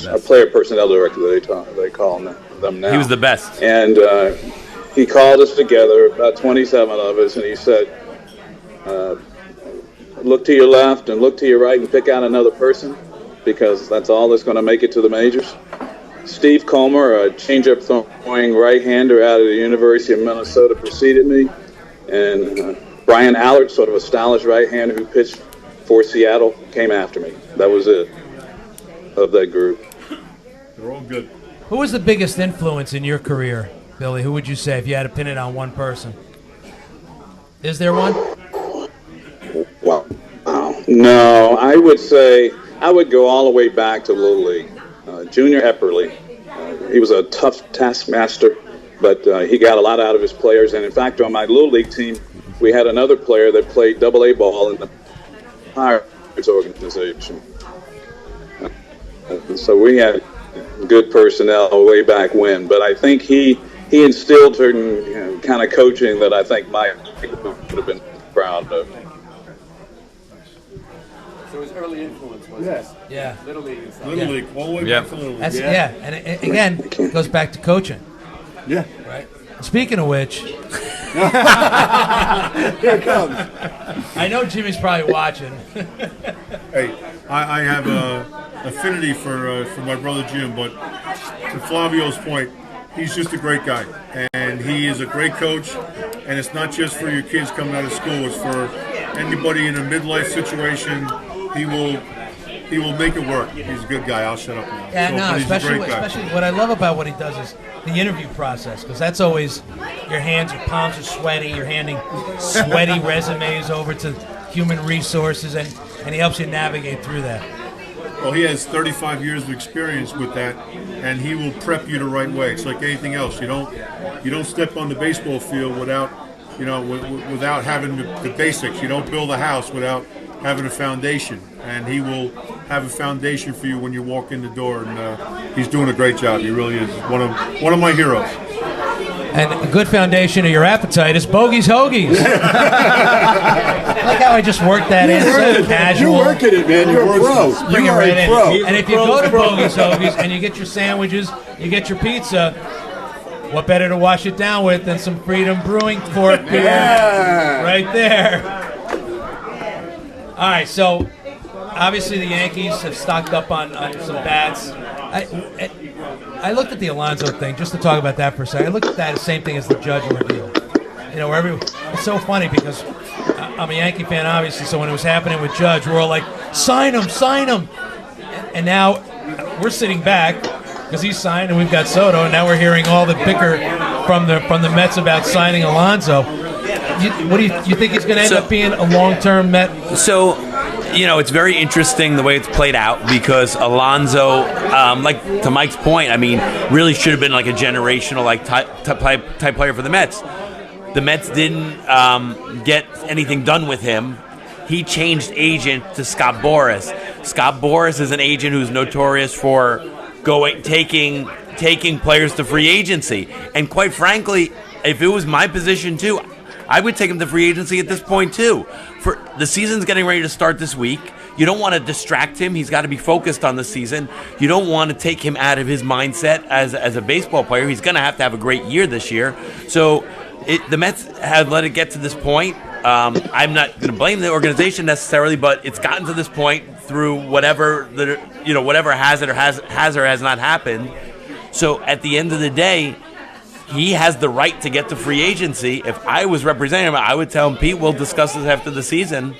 Speaker 6: a player personnel director they call them now.
Speaker 5: He was the best.
Speaker 6: And he called us together, about 27 of us, and he said, look to your left and look to your right and pick out another person, because that's all that's going to make it to the majors. Steve Comer, a changeup throwing right-hander out of the University of Minnesota, preceded me. And Brian Allard, sort of a stylish right-hander who pitched for Seattle, came after me. That was it of that group.
Speaker 4: They're all good.
Speaker 1: Who was the biggest influence in your career, Billy? Who would you say if you had to pin it on one person? Is there one?
Speaker 6: Well, no, I would say I would go all the way back to Little League. Junior Epperly. He was a tough taskmaster, but he got a lot out of his players. And in fact, on my Little League team, we had another player that played Double-A ball in the Pirates organization. So we had good personnel way back when. But I think he instilled certain kind of coaching that I think Mike would have been proud of.
Speaker 7: So his early influence was
Speaker 1: Yeah.
Speaker 7: Little League and stuff.
Speaker 4: Little League, all the way back to Little League.
Speaker 1: That's, and again, it goes back to coaching.
Speaker 2: Yeah.
Speaker 1: Right. Speaking of which,
Speaker 2: Here it comes.
Speaker 1: I know Jimmy's probably watching.
Speaker 4: Hey, I have a affinity for my brother Jim, but to Flavio's point, he's just a great guy, and he is a great coach. And it's not just for your kids coming out of school; it's for anybody in a midlife situation. He will make it work. He's a good guy. I'll shut up now.
Speaker 1: Yeah,
Speaker 4: So,
Speaker 1: no,
Speaker 4: but he's a
Speaker 1: especially
Speaker 4: great guy.
Speaker 1: what I love about what he does is the interview process, because that's always your palms are sweaty. You're handing sweaty resumes over to human resources, and he helps you navigate through that.
Speaker 4: Well, he has 35 years of experience with that, and he will prep you the right way. It's like anything else. You don't step on the baseball field without having the basics. You don't build a house without having a foundation, and he will have a foundation for you when you walk in the door. And he's doing a great job. He really is one of my heroes.
Speaker 1: And a good foundation of your appetite is Bogey's Hoagies. Like how I just worked that in, so casual.
Speaker 2: You're working it, man. You're a pro.
Speaker 1: Bring it
Speaker 2: You are
Speaker 1: right
Speaker 2: a
Speaker 1: in.
Speaker 2: pro.
Speaker 1: And if you go to Bogey's Hoagies and you get your sandwiches, you get your pizza, what better to wash it down with than some Freedom Brewing Cork beer right there. All right, so obviously the Yankees have stocked up on some bats. I looked at the Alonso thing, just to talk about that for a second. I looked at that as the same thing as the Judge ordeal. It's so funny because I'm a Yankee fan, obviously, so when it was happening with Judge, we're all like, sign him. And now we're sitting back because he's signed and we've got Soto, and now we're hearing all the bicker from the Mets about signing Alonso. What do you think he's going to end up being a long-term Met?
Speaker 5: So, it's very interesting the way it's played out, because Alonso, like to Mike's point, I mean, really should have been like a generational type player for the Mets. The Mets didn't get anything done with him. He changed agent to Scott Boras. Scott Boras is an agent who's notorious for taking players to free agency. And quite frankly, if it was my position too, I would take him to free agency at this point too. For the season's getting ready to start this week. You don't want to distract him. He's got to be focused on the season. You don't want to take him out of his mindset as a baseball player. He's going to have a great year this year. So the Mets have let it get to this point. I'm not going to blame the organization necessarily, but it's gotten to this point through whatever has or has not happened. So at the end of the day, he has the right to get to free agency. If I was representing him, I would tell him, Pete, we'll discuss this after the season.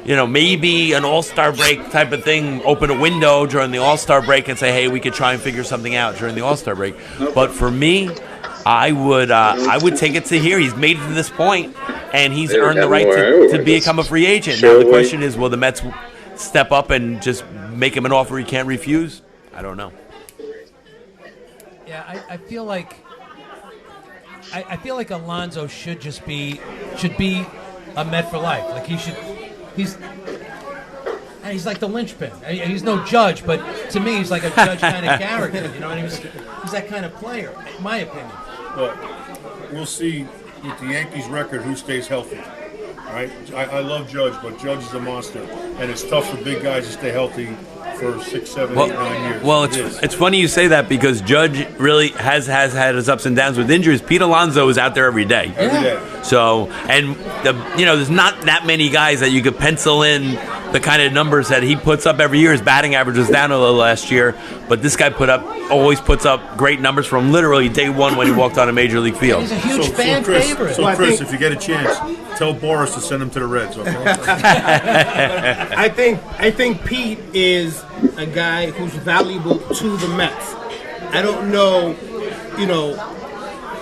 Speaker 5: Maybe an all-star break type of thing, open a window during the all-star break and say, hey, we could try and figure something out during the all-star break. But for me, I would take it to here. He's made it to this point, and he's earned the right to become a free agent. Now, the question is, will the Mets step up and just make him an offer he can't refuse? I don't know.
Speaker 1: Yeah, I feel like Alonso should be a Met for life. Like he's like the linchpin. He's no Judge, but to me, he's like a Judge kind of character. You know, and he's that kind of player, in my opinion.
Speaker 4: But we'll see with the Yankees record who stays healthy. All right, I love Judge, but Judge is a monster, and it's tough for big guys to stay healthy for 6, 7, 8, 9 years.
Speaker 5: Well, it's funny you say that because Judge really has had his ups and downs with injuries. Pete Alonso is out there every day.
Speaker 4: Every day.
Speaker 5: So, and there's not that many guys that you could pencil in the kind of numbers that he puts up every year. His batting average was down a little last year, but this guy always puts up great numbers from literally day one when he walked on a major league field.
Speaker 1: He's a huge fan favorite.
Speaker 4: So, Chris, if you get a chance, tell Boris to send him to the Reds, okay?
Speaker 3: I think Pete is a guy who's valuable to the Mets. I don't know,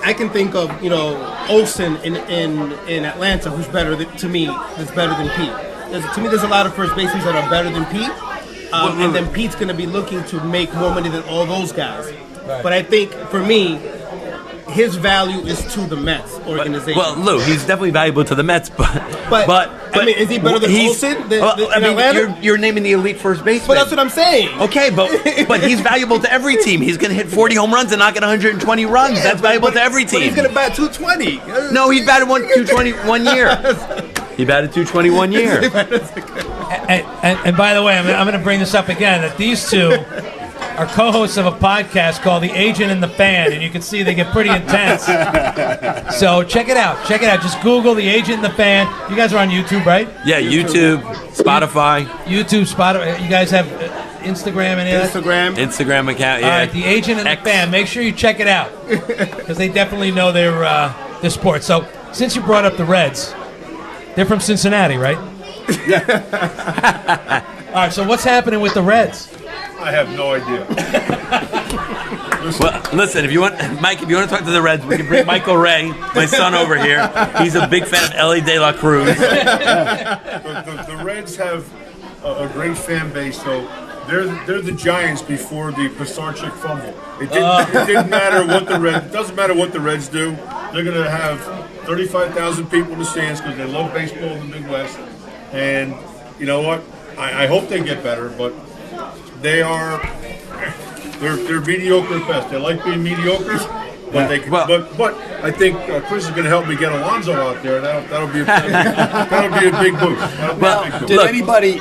Speaker 3: I can think of, Olsen in Atlanta who's better than Pete. To me, there's a lot of first basemen that are better than Pete. And then Pete's going to be looking to make more money than all those guys. Right. But I think, for me, his value is to the Mets organization.
Speaker 5: Well, Lou, he's definitely valuable to the Mets, but
Speaker 3: I mean, is he better than Olsen?
Speaker 5: You're naming the elite first baseman.
Speaker 3: But that's what I'm saying.
Speaker 5: Okay, but he's valuable to every team. He's going to hit 40 home runs and knock in 120 runs. That's valuable to every team.
Speaker 3: But he's going to bat 220.
Speaker 5: No, he batted 220 1 year. He batted 220 1 year.
Speaker 1: And by the way, I'm going to bring this up again, that these two are co-hosts of a podcast called The Agent and the Fan, and you can see they get pretty intense. So check it out. Just Google The Agent and the Fan. You guys are on YouTube, right?
Speaker 5: Yeah, YouTube, Spotify.
Speaker 1: Spotify. You guys have Instagram and
Speaker 5: Instagram account, yeah.
Speaker 1: All right, The Agent and the Fan. Make sure you check it out, because they definitely know their sport. So since you brought up the Reds, they're from Cincinnati, right? All right, so what's happening with the Reds?
Speaker 4: I have no idea.
Speaker 5: Well, listen, if you want to talk to the Reds, we can bring Michael Ray, my son, over here. He's a big fan of Ellie De La Cruz.
Speaker 4: The Reds have a great fan base, so they're the Giants before the Pisarcik fumble. It didn't matter what the Reds. It doesn't matter what the Reds do. They're going to have 35,000 people in the stands because they love baseball in the Midwest. And you know what? I hope they get better, but they're mediocre at best. They like being mediocre, but but I think Chris is going to help me get Alonso out there. That'll be a big boost.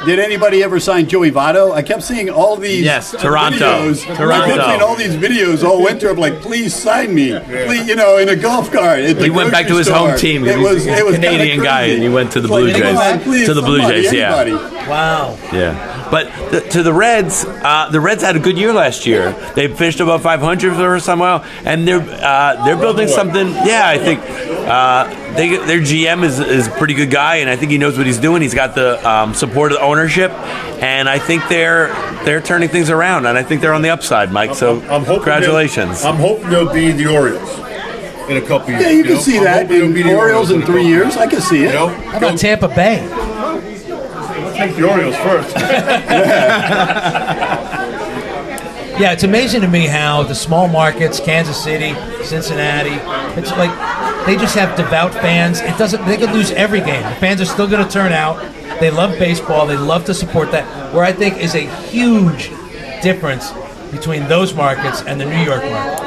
Speaker 2: Did anybody ever sign Joey Votto? I kept seeing all these
Speaker 5: Toronto.
Speaker 2: videos. I kept seeing all these videos all winter of like, please sign me, please, in a golf cart.
Speaker 5: He went back to his home team. It was a Canadian guy, and he went to the Blue Jays. To the Blue Jays, yeah.
Speaker 1: Wow.
Speaker 5: Yeah. But to the Reds had a good year last year. They finished above 500 for the first time in a while, and they're building something. Yeah, I think their GM is a pretty good guy, and I think he knows what he's doing. He's got the support of the ownership, and I think they're turning things around, and I think they're on the upside, Mike. So congratulations.
Speaker 4: I'm hoping they'll be the Orioles in a couple years.
Speaker 2: Yeah, you can see that. The Orioles in 3 years, I can see it.
Speaker 1: How about Tampa Bay?
Speaker 4: Take the Orioles first.
Speaker 1: Yeah, it's amazing to me how the small markets, Kansas City, Cincinnati, it's like they just have devout fans. They could lose every game. The fans are still going to turn out. They love baseball. They love to support that. Where I think is a huge difference between those markets and the New York market.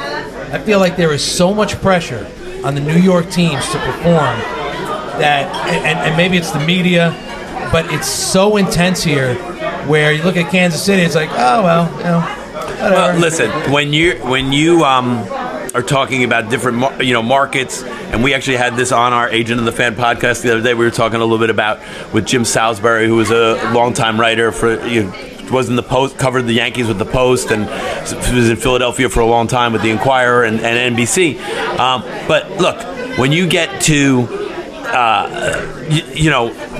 Speaker 1: I feel like there is so much pressure on the New York teams to perform that, and maybe it's the media, but it's so intense here. Where you look at Kansas City, it's like, oh well, whatever.
Speaker 5: Well, listen, when you are are talking about different markets, and we actually had this on our Agent of the Fan podcast the other day. We were talking a little bit about with Jim Salisbury, who was a longtime writer for was in the Post, covered the Yankees with the Post, and was in Philadelphia for a long time with the Inquirer and NBC. But look, when you get to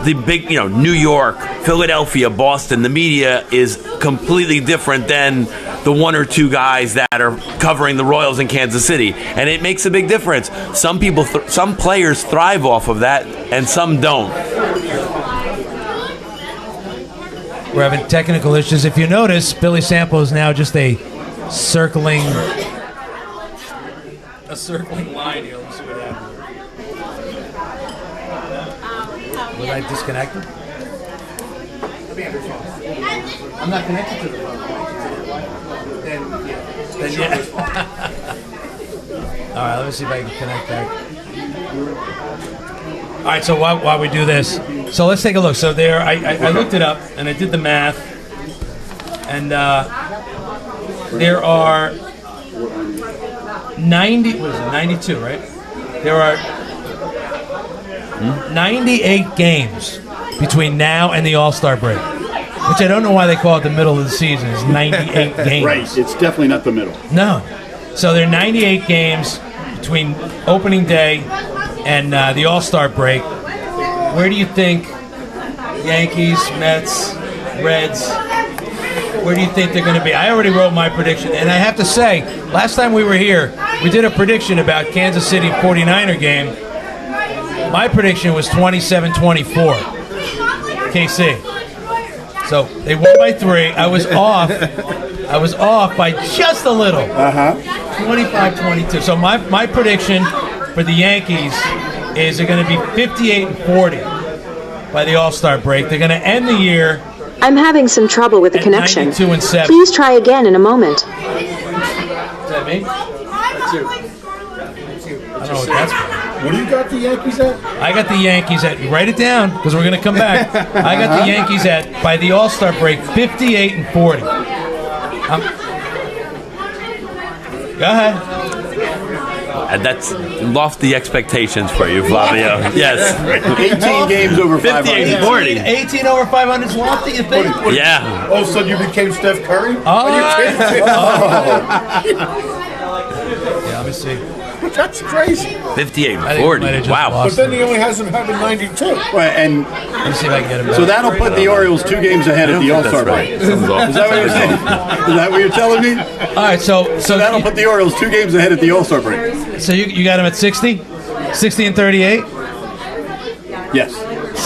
Speaker 5: the big, New York, Philadelphia, Boston, the media is completely different than the one or two guys that are covering the Royals in Kansas City, and it makes a big difference. Some people, some players thrive off of that, and some don't.
Speaker 1: We're having technical issues. If you notice, Billy Sample is now just a circling line here. Let's see what happens. Was I disconnected? I'm not connected to the phone. Then yeah. All right, let me see if I can connect back. All right, so while we do this, so let's take a look. So there, I looked it up and I did the math, and there are 92, right? There are 98 games between now and the All-Star break, which I don't know why they call it the middle of the season. It's 98 games.
Speaker 2: Right, it's definitely not the middle.
Speaker 1: No. So there are 98 games between opening day and the All-Star break. Where do you think Yankees, Mets, Reds, where do you think they're going to be? I already wrote my prediction, and I have to say, last time we were here, we did a prediction about Kansas City 49er game. My prediction was 27-24, KC. So they won by 3. I was off by just a little. 25-22. So my prediction for the Yankees is they're going to be 58-40 by the All-Star break. They're going to end the year.
Speaker 8: I'm having some trouble with the connection.
Speaker 1: 92-7.
Speaker 8: Please try again in a moment.
Speaker 1: Is that me? That's you. I don't know what that's for.
Speaker 4: What do you got the Yankees at?
Speaker 1: I got the Yankees at, write it down because we're going to come back. I got the Yankees at, by the All-Star break, 58-40. Go ahead.
Speaker 5: And that's lofty expectations for you, Flavio. Yes.
Speaker 2: 18 games over 500.
Speaker 5: 58-40.
Speaker 1: 18 over 500 is lofty, you think?
Speaker 5: Yeah.
Speaker 4: All of a sudden you became Steph Curry?
Speaker 1: Oh,
Speaker 4: Are you kidding?
Speaker 1: yeah, let me see.
Speaker 4: That's crazy.
Speaker 5: 58-40. Wow.
Speaker 4: But then he only has him having 92.
Speaker 2: Right, and
Speaker 1: Let me see if I can get him back.
Speaker 2: so that'll put the Orioles 2 games ahead at the All-Star break. Is that what you're saying? Is that what you're telling me?
Speaker 1: All right, so
Speaker 2: That'll put the Orioles 2 games ahead at the All-Star break.
Speaker 1: So you got him at 60? 60-38?
Speaker 2: Yes.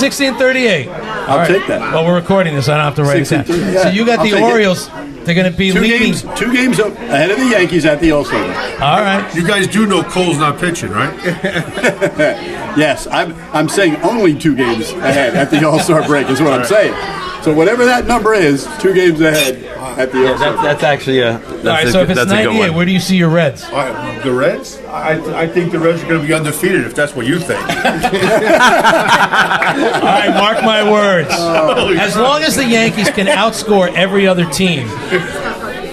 Speaker 1: 60-38.
Speaker 2: I'll take that.
Speaker 1: Well, we're recording this, so I don't have to write it down.
Speaker 2: 60-38.
Speaker 1: So you got
Speaker 2: I'll
Speaker 1: the
Speaker 2: take it.
Speaker 1: Orioles. They're going to be
Speaker 2: 2
Speaker 1: leading.
Speaker 2: games ahead of the Yankees at the All-Star break.
Speaker 1: All right.
Speaker 4: You guys do know Cole's not pitching, right?
Speaker 2: Yes, I'm saying only 2 games ahead at the All-Star break is what I'm saying. So whatever that number is, 2 games ahead at the All-Star break.
Speaker 5: That's actually
Speaker 1: All right, so if it's 98, where do you see your Reds?
Speaker 4: The Reds? I think the Reds are going to be undefeated if that's what you think.
Speaker 1: All right, mark my words. As long as the Yankees can outscore every other team.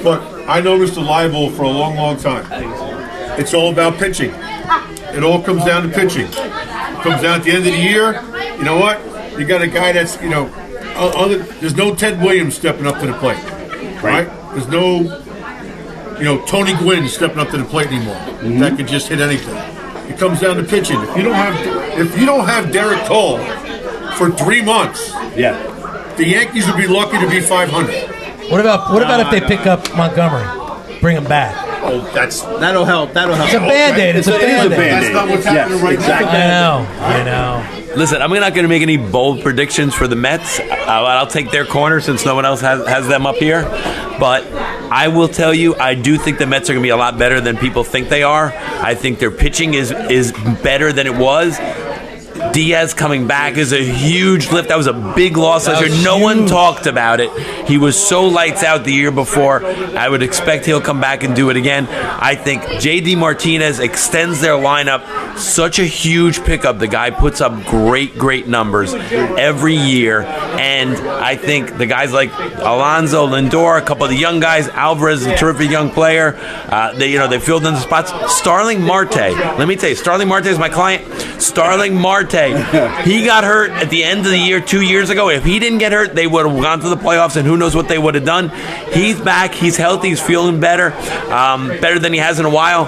Speaker 4: But I know Mr. Leible for a long, long time. It's all about pitching. It all comes down to pitching. It comes down at the end of the year. You know what? You got a guy that's, there's no Ted Williams stepping up to the plate. Right? There's no, Tony Gwynn stepping up to the plate anymore. That can just hit anything. It comes down to pitching. If you don't have Derek Cole for 3 months, the Yankees would be lucky to be 500.
Speaker 1: What about if they pick up Montgomery? Bring him back.
Speaker 4: Oh,
Speaker 3: That'll help.
Speaker 1: It's a Band-Aid. It's a Band-Aid.
Speaker 4: That's not what's happening right now.
Speaker 1: I know.
Speaker 5: Listen, I'm not going to make any bold predictions for the Mets. I'll take their corner since no one else has them up here. But I will tell you, I do think the Mets are going to be a lot better than people think they are. I think their pitching is better than it was. Diaz coming back is a huge lift. That was a big loss last year. No one talked about it. He was so lights out the year before. I would expect he'll come back and do it again. I think J.D. Martinez extends their lineup. Such a huge pickup. The guy puts up great numbers every year. And I think the guys like Alonso, Lindor, a couple of the young guys, Alvarez, a terrific young player. They filled in the spots. Starling Marte. Let me tell you, Starling Marte is my client. Starling Marte. He got hurt at the end of the year 2 years ago. If he didn't get hurt, they would have gone to the playoffs, and who knows what they would have done. He's back. He's healthy. He's feeling better. Better than he has in a while.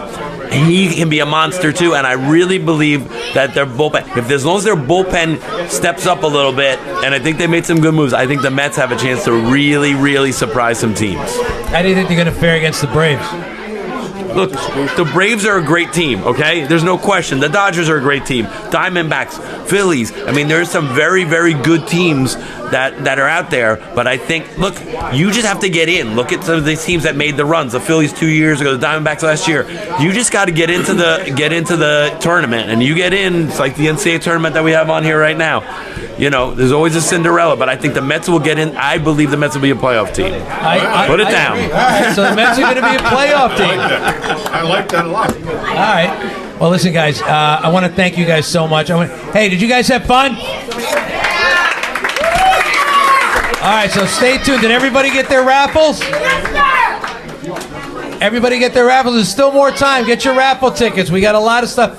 Speaker 5: He can be a monster too, and I really believe that their bullpen, as long as their bullpen steps up a little bit, and I think they made some good moves, I think the Mets have a chance to really surprise some teams.
Speaker 1: How do you think they're going to fare against the Braves?
Speaker 5: Look, the Braves are a great team, okay? There's no question. The Dodgers are a great team. Diamondbacks, Phillies. I mean, there's some very good teams that are out there. But I think, look, you just have to get in. Look at some of these teams that made the runs. The Phillies 2 years ago, the Diamondbacks last year. You just got to get into the tournament. And you get in, it's like the NCAA tournament that we have on here right now. You know, there's always a Cinderella, but I think the Mets will get in. I believe the Mets will be a playoff team. Put it down.
Speaker 1: All right, so the Mets are going to be a playoff team.
Speaker 4: I like that a lot.
Speaker 1: All right. Well, listen, guys, I want to thank you guys so much. Hey, did you guys have fun? All right, so stay tuned. Did everybody get their raffles? Everybody get their raffles. There's still more time. Get your raffle tickets. We got a lot of stuff.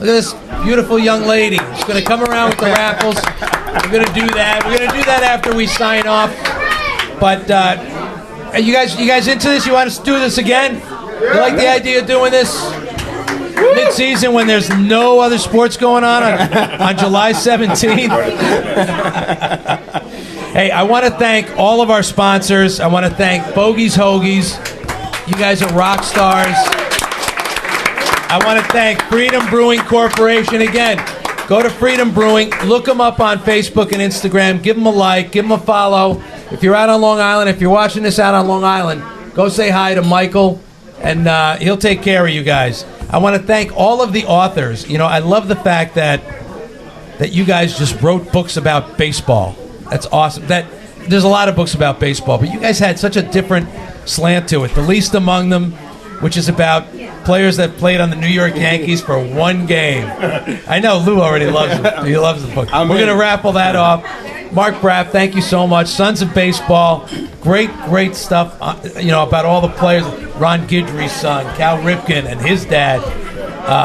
Speaker 1: Look at this beautiful young lady. She's going to come around with the raffles. We're going to do that. We're going to do that after we sign off. But are you guys into this? You want us to do this again? You like the idea of doing this mid-season when there's no other sports going on July 17th? Hey, I want to thank all of our sponsors. I want to thank Bogey's Hoagies. You guys are rock stars. I want to thank Freedom Brewing Corporation. Again, go to Freedom Brewing. Look them up on Facebook and Instagram. Give them a like. Give them a follow. If you're out on Long Island, if you're watching this out on Long Island, go say hi to Michael, and he'll take care of you guys. I want to thank all of the authors. You know, I love the fact that you guys just wrote books about baseball. That's awesome. There's a lot of books about baseball, but you guys had such a different slant to it. The Least Among Them, which is about players that played on the New York Yankees for one game. I know Lou already loves it. He loves the book. We're going to raffle that off. Mark Braff, thank you so much. Sons of Baseball, great stuff. About all the players. Ron Guidry's son, Cal Ripken, and his dad,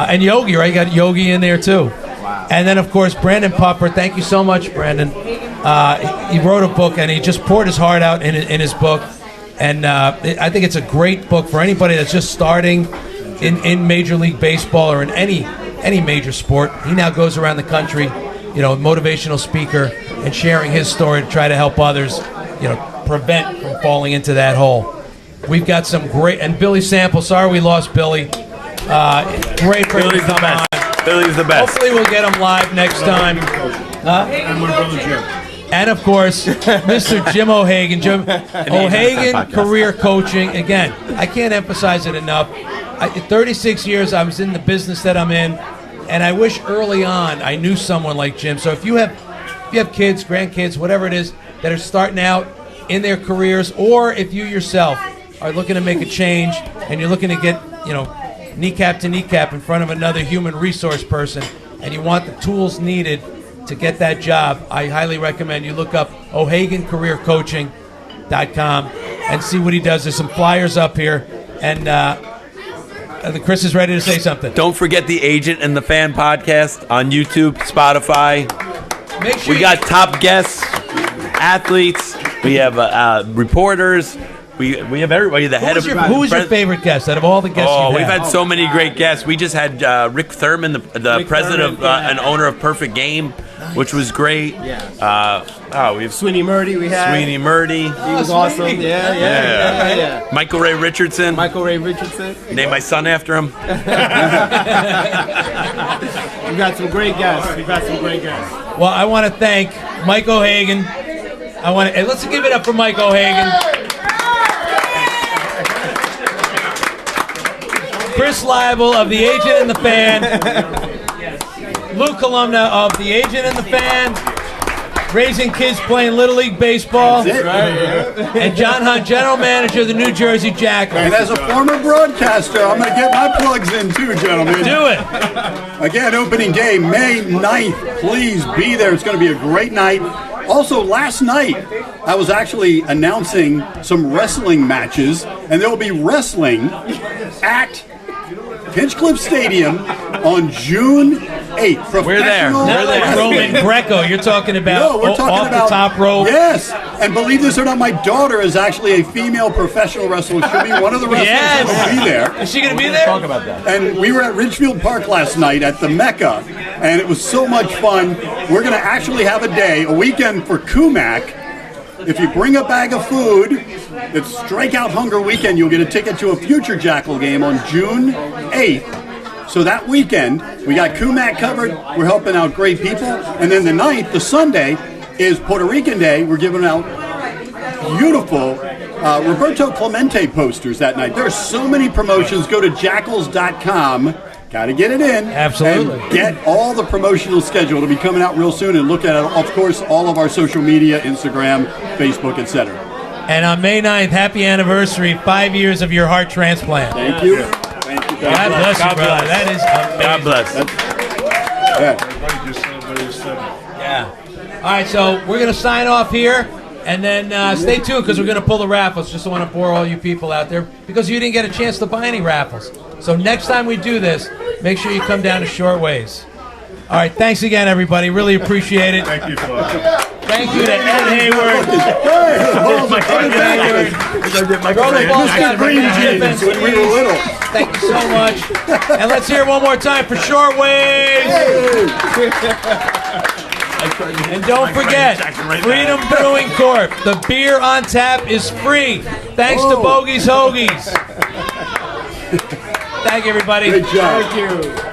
Speaker 1: and Yogi. Right, you got Yogi in there too. Wow. And then of course Brandon Pupper. Thank you so much, Brandon. He wrote a book and he just poured his heart out in his book. And I think it's a great book for anybody that's just starting in Major League Baseball or in any major sport. He now goes around the country, motivational speaker, and sharing his story to try to help others, prevent from falling into that hole. We've got some great, and Billy Sample. Sorry we lost Billy. Great for him to come on.
Speaker 5: Billy's the best.
Speaker 1: Hopefully we'll get him live next time.
Speaker 4: And my brother Jim.
Speaker 1: And of course, Mr. Jim O'Hagan. O'Hagan Career Coaching. Again, I can't emphasize it enough. 36 years I was in the business that I'm in, and I wish early on I knew someone like Jim. So if you have kids, grandkids, whatever it is, that are starting out in their careers, or if you yourself are looking to make a change and you're looking to get, kneecap to kneecap in front of another human resource person, and you want the tools needed to get that job, I highly recommend you look up O'HaganCareerCoaching.com and see what he does. There's some flyers up here, and Chris is ready to say something.
Speaker 5: Don't forget the Agent and the Fan podcast on YouTube, Spotify.
Speaker 1: Make sure
Speaker 5: we got top guests, athletes. We have reporters. We have everybody.
Speaker 1: Who was your favorite guest out of all the guests you've had?
Speaker 5: We've had so many great guests. We just had Rick Thurman, the president and owner of Perfect Game, which was great.
Speaker 3: Yeah.
Speaker 5: We have
Speaker 3: Sweeney Murdy. He was awesome. Yeah.
Speaker 5: Michael Ray Richardson. Named my son after him.
Speaker 3: We've got some great guests.
Speaker 1: Well, I want to thank Mike O'Hagan. Let's give it up for Mike O'Hagan. Chris Leible of the Agent and the Fan. Lou Columna of The Agent and the Fan, raising kids playing Little League Baseball, and John Hunt, General Manager of the New Jersey Jackals.
Speaker 2: And as a former broadcaster, I'm going to get my plugs in too, gentlemen.
Speaker 1: Do it.
Speaker 2: Again, opening day, May 9th. Please be there. It's going to be a great night. Also, last night, I was actually announcing some wrestling matches, and there will be wrestling at Pinchcliffe Stadium on June 8th.
Speaker 5: We're there.
Speaker 1: Not like Roman Greco. You're talking about
Speaker 2: No, we're talking
Speaker 1: off
Speaker 2: about
Speaker 1: the top rope.
Speaker 2: Yes, and believe this or not, my daughter is actually a female professional wrestler. She'll be one of the wrestlers that will be there.
Speaker 1: Is she going to be there?
Speaker 5: Talk about that.
Speaker 2: And we were at Ridgefield Park last night at the Mecca, and it was so much fun. We're going to actually have a weekend for Kumac. If you bring a bag of food, it's Strikeout Hunger Weekend. You'll get a ticket to a future Jackal game on June 8th. So that weekend, we got Kumac covered. We're helping out great people. And then the 9th, the Sunday, is Puerto Rican Day. We're giving out beautiful Roberto Clemente posters that night. There's so many promotions. Go to jackals.com. Got to get it in.
Speaker 1: Absolutely.
Speaker 2: And get all the promotional schedule. It'll be coming out real soon. And look at, of course, all of our social media, Instagram, Facebook, etc.
Speaker 1: And on May 9th, happy anniversary, 5 years of your heart transplant.
Speaker 2: Thank you. Thank you.
Speaker 1: God bless you, brother. That is amazing.
Speaker 5: God bless.
Speaker 4: Everybody just celebrated his 7th.
Speaker 1: Yeah. All right, so we're going to sign off here. And then stay tuned because we're going to pull the raffles. Just don't want to bore all you people out there because you didn't get a chance to buy any raffles. So next time we do this, make sure you come down to Shortways. All right, thanks again, everybody. Really appreciate it.
Speaker 4: Thank you, Flo.
Speaker 1: Thank you to Ed Hayward.
Speaker 2: Mr. Green Jeans when we were little.
Speaker 1: Thank you so much. And let's hear it one more time for Shortways. And don't forget, Freedom Brewing Corp. The beer on tap is free. Thanks to Bogey's Hoagies. Thank you, everybody.
Speaker 2: Great job.
Speaker 3: Thank you.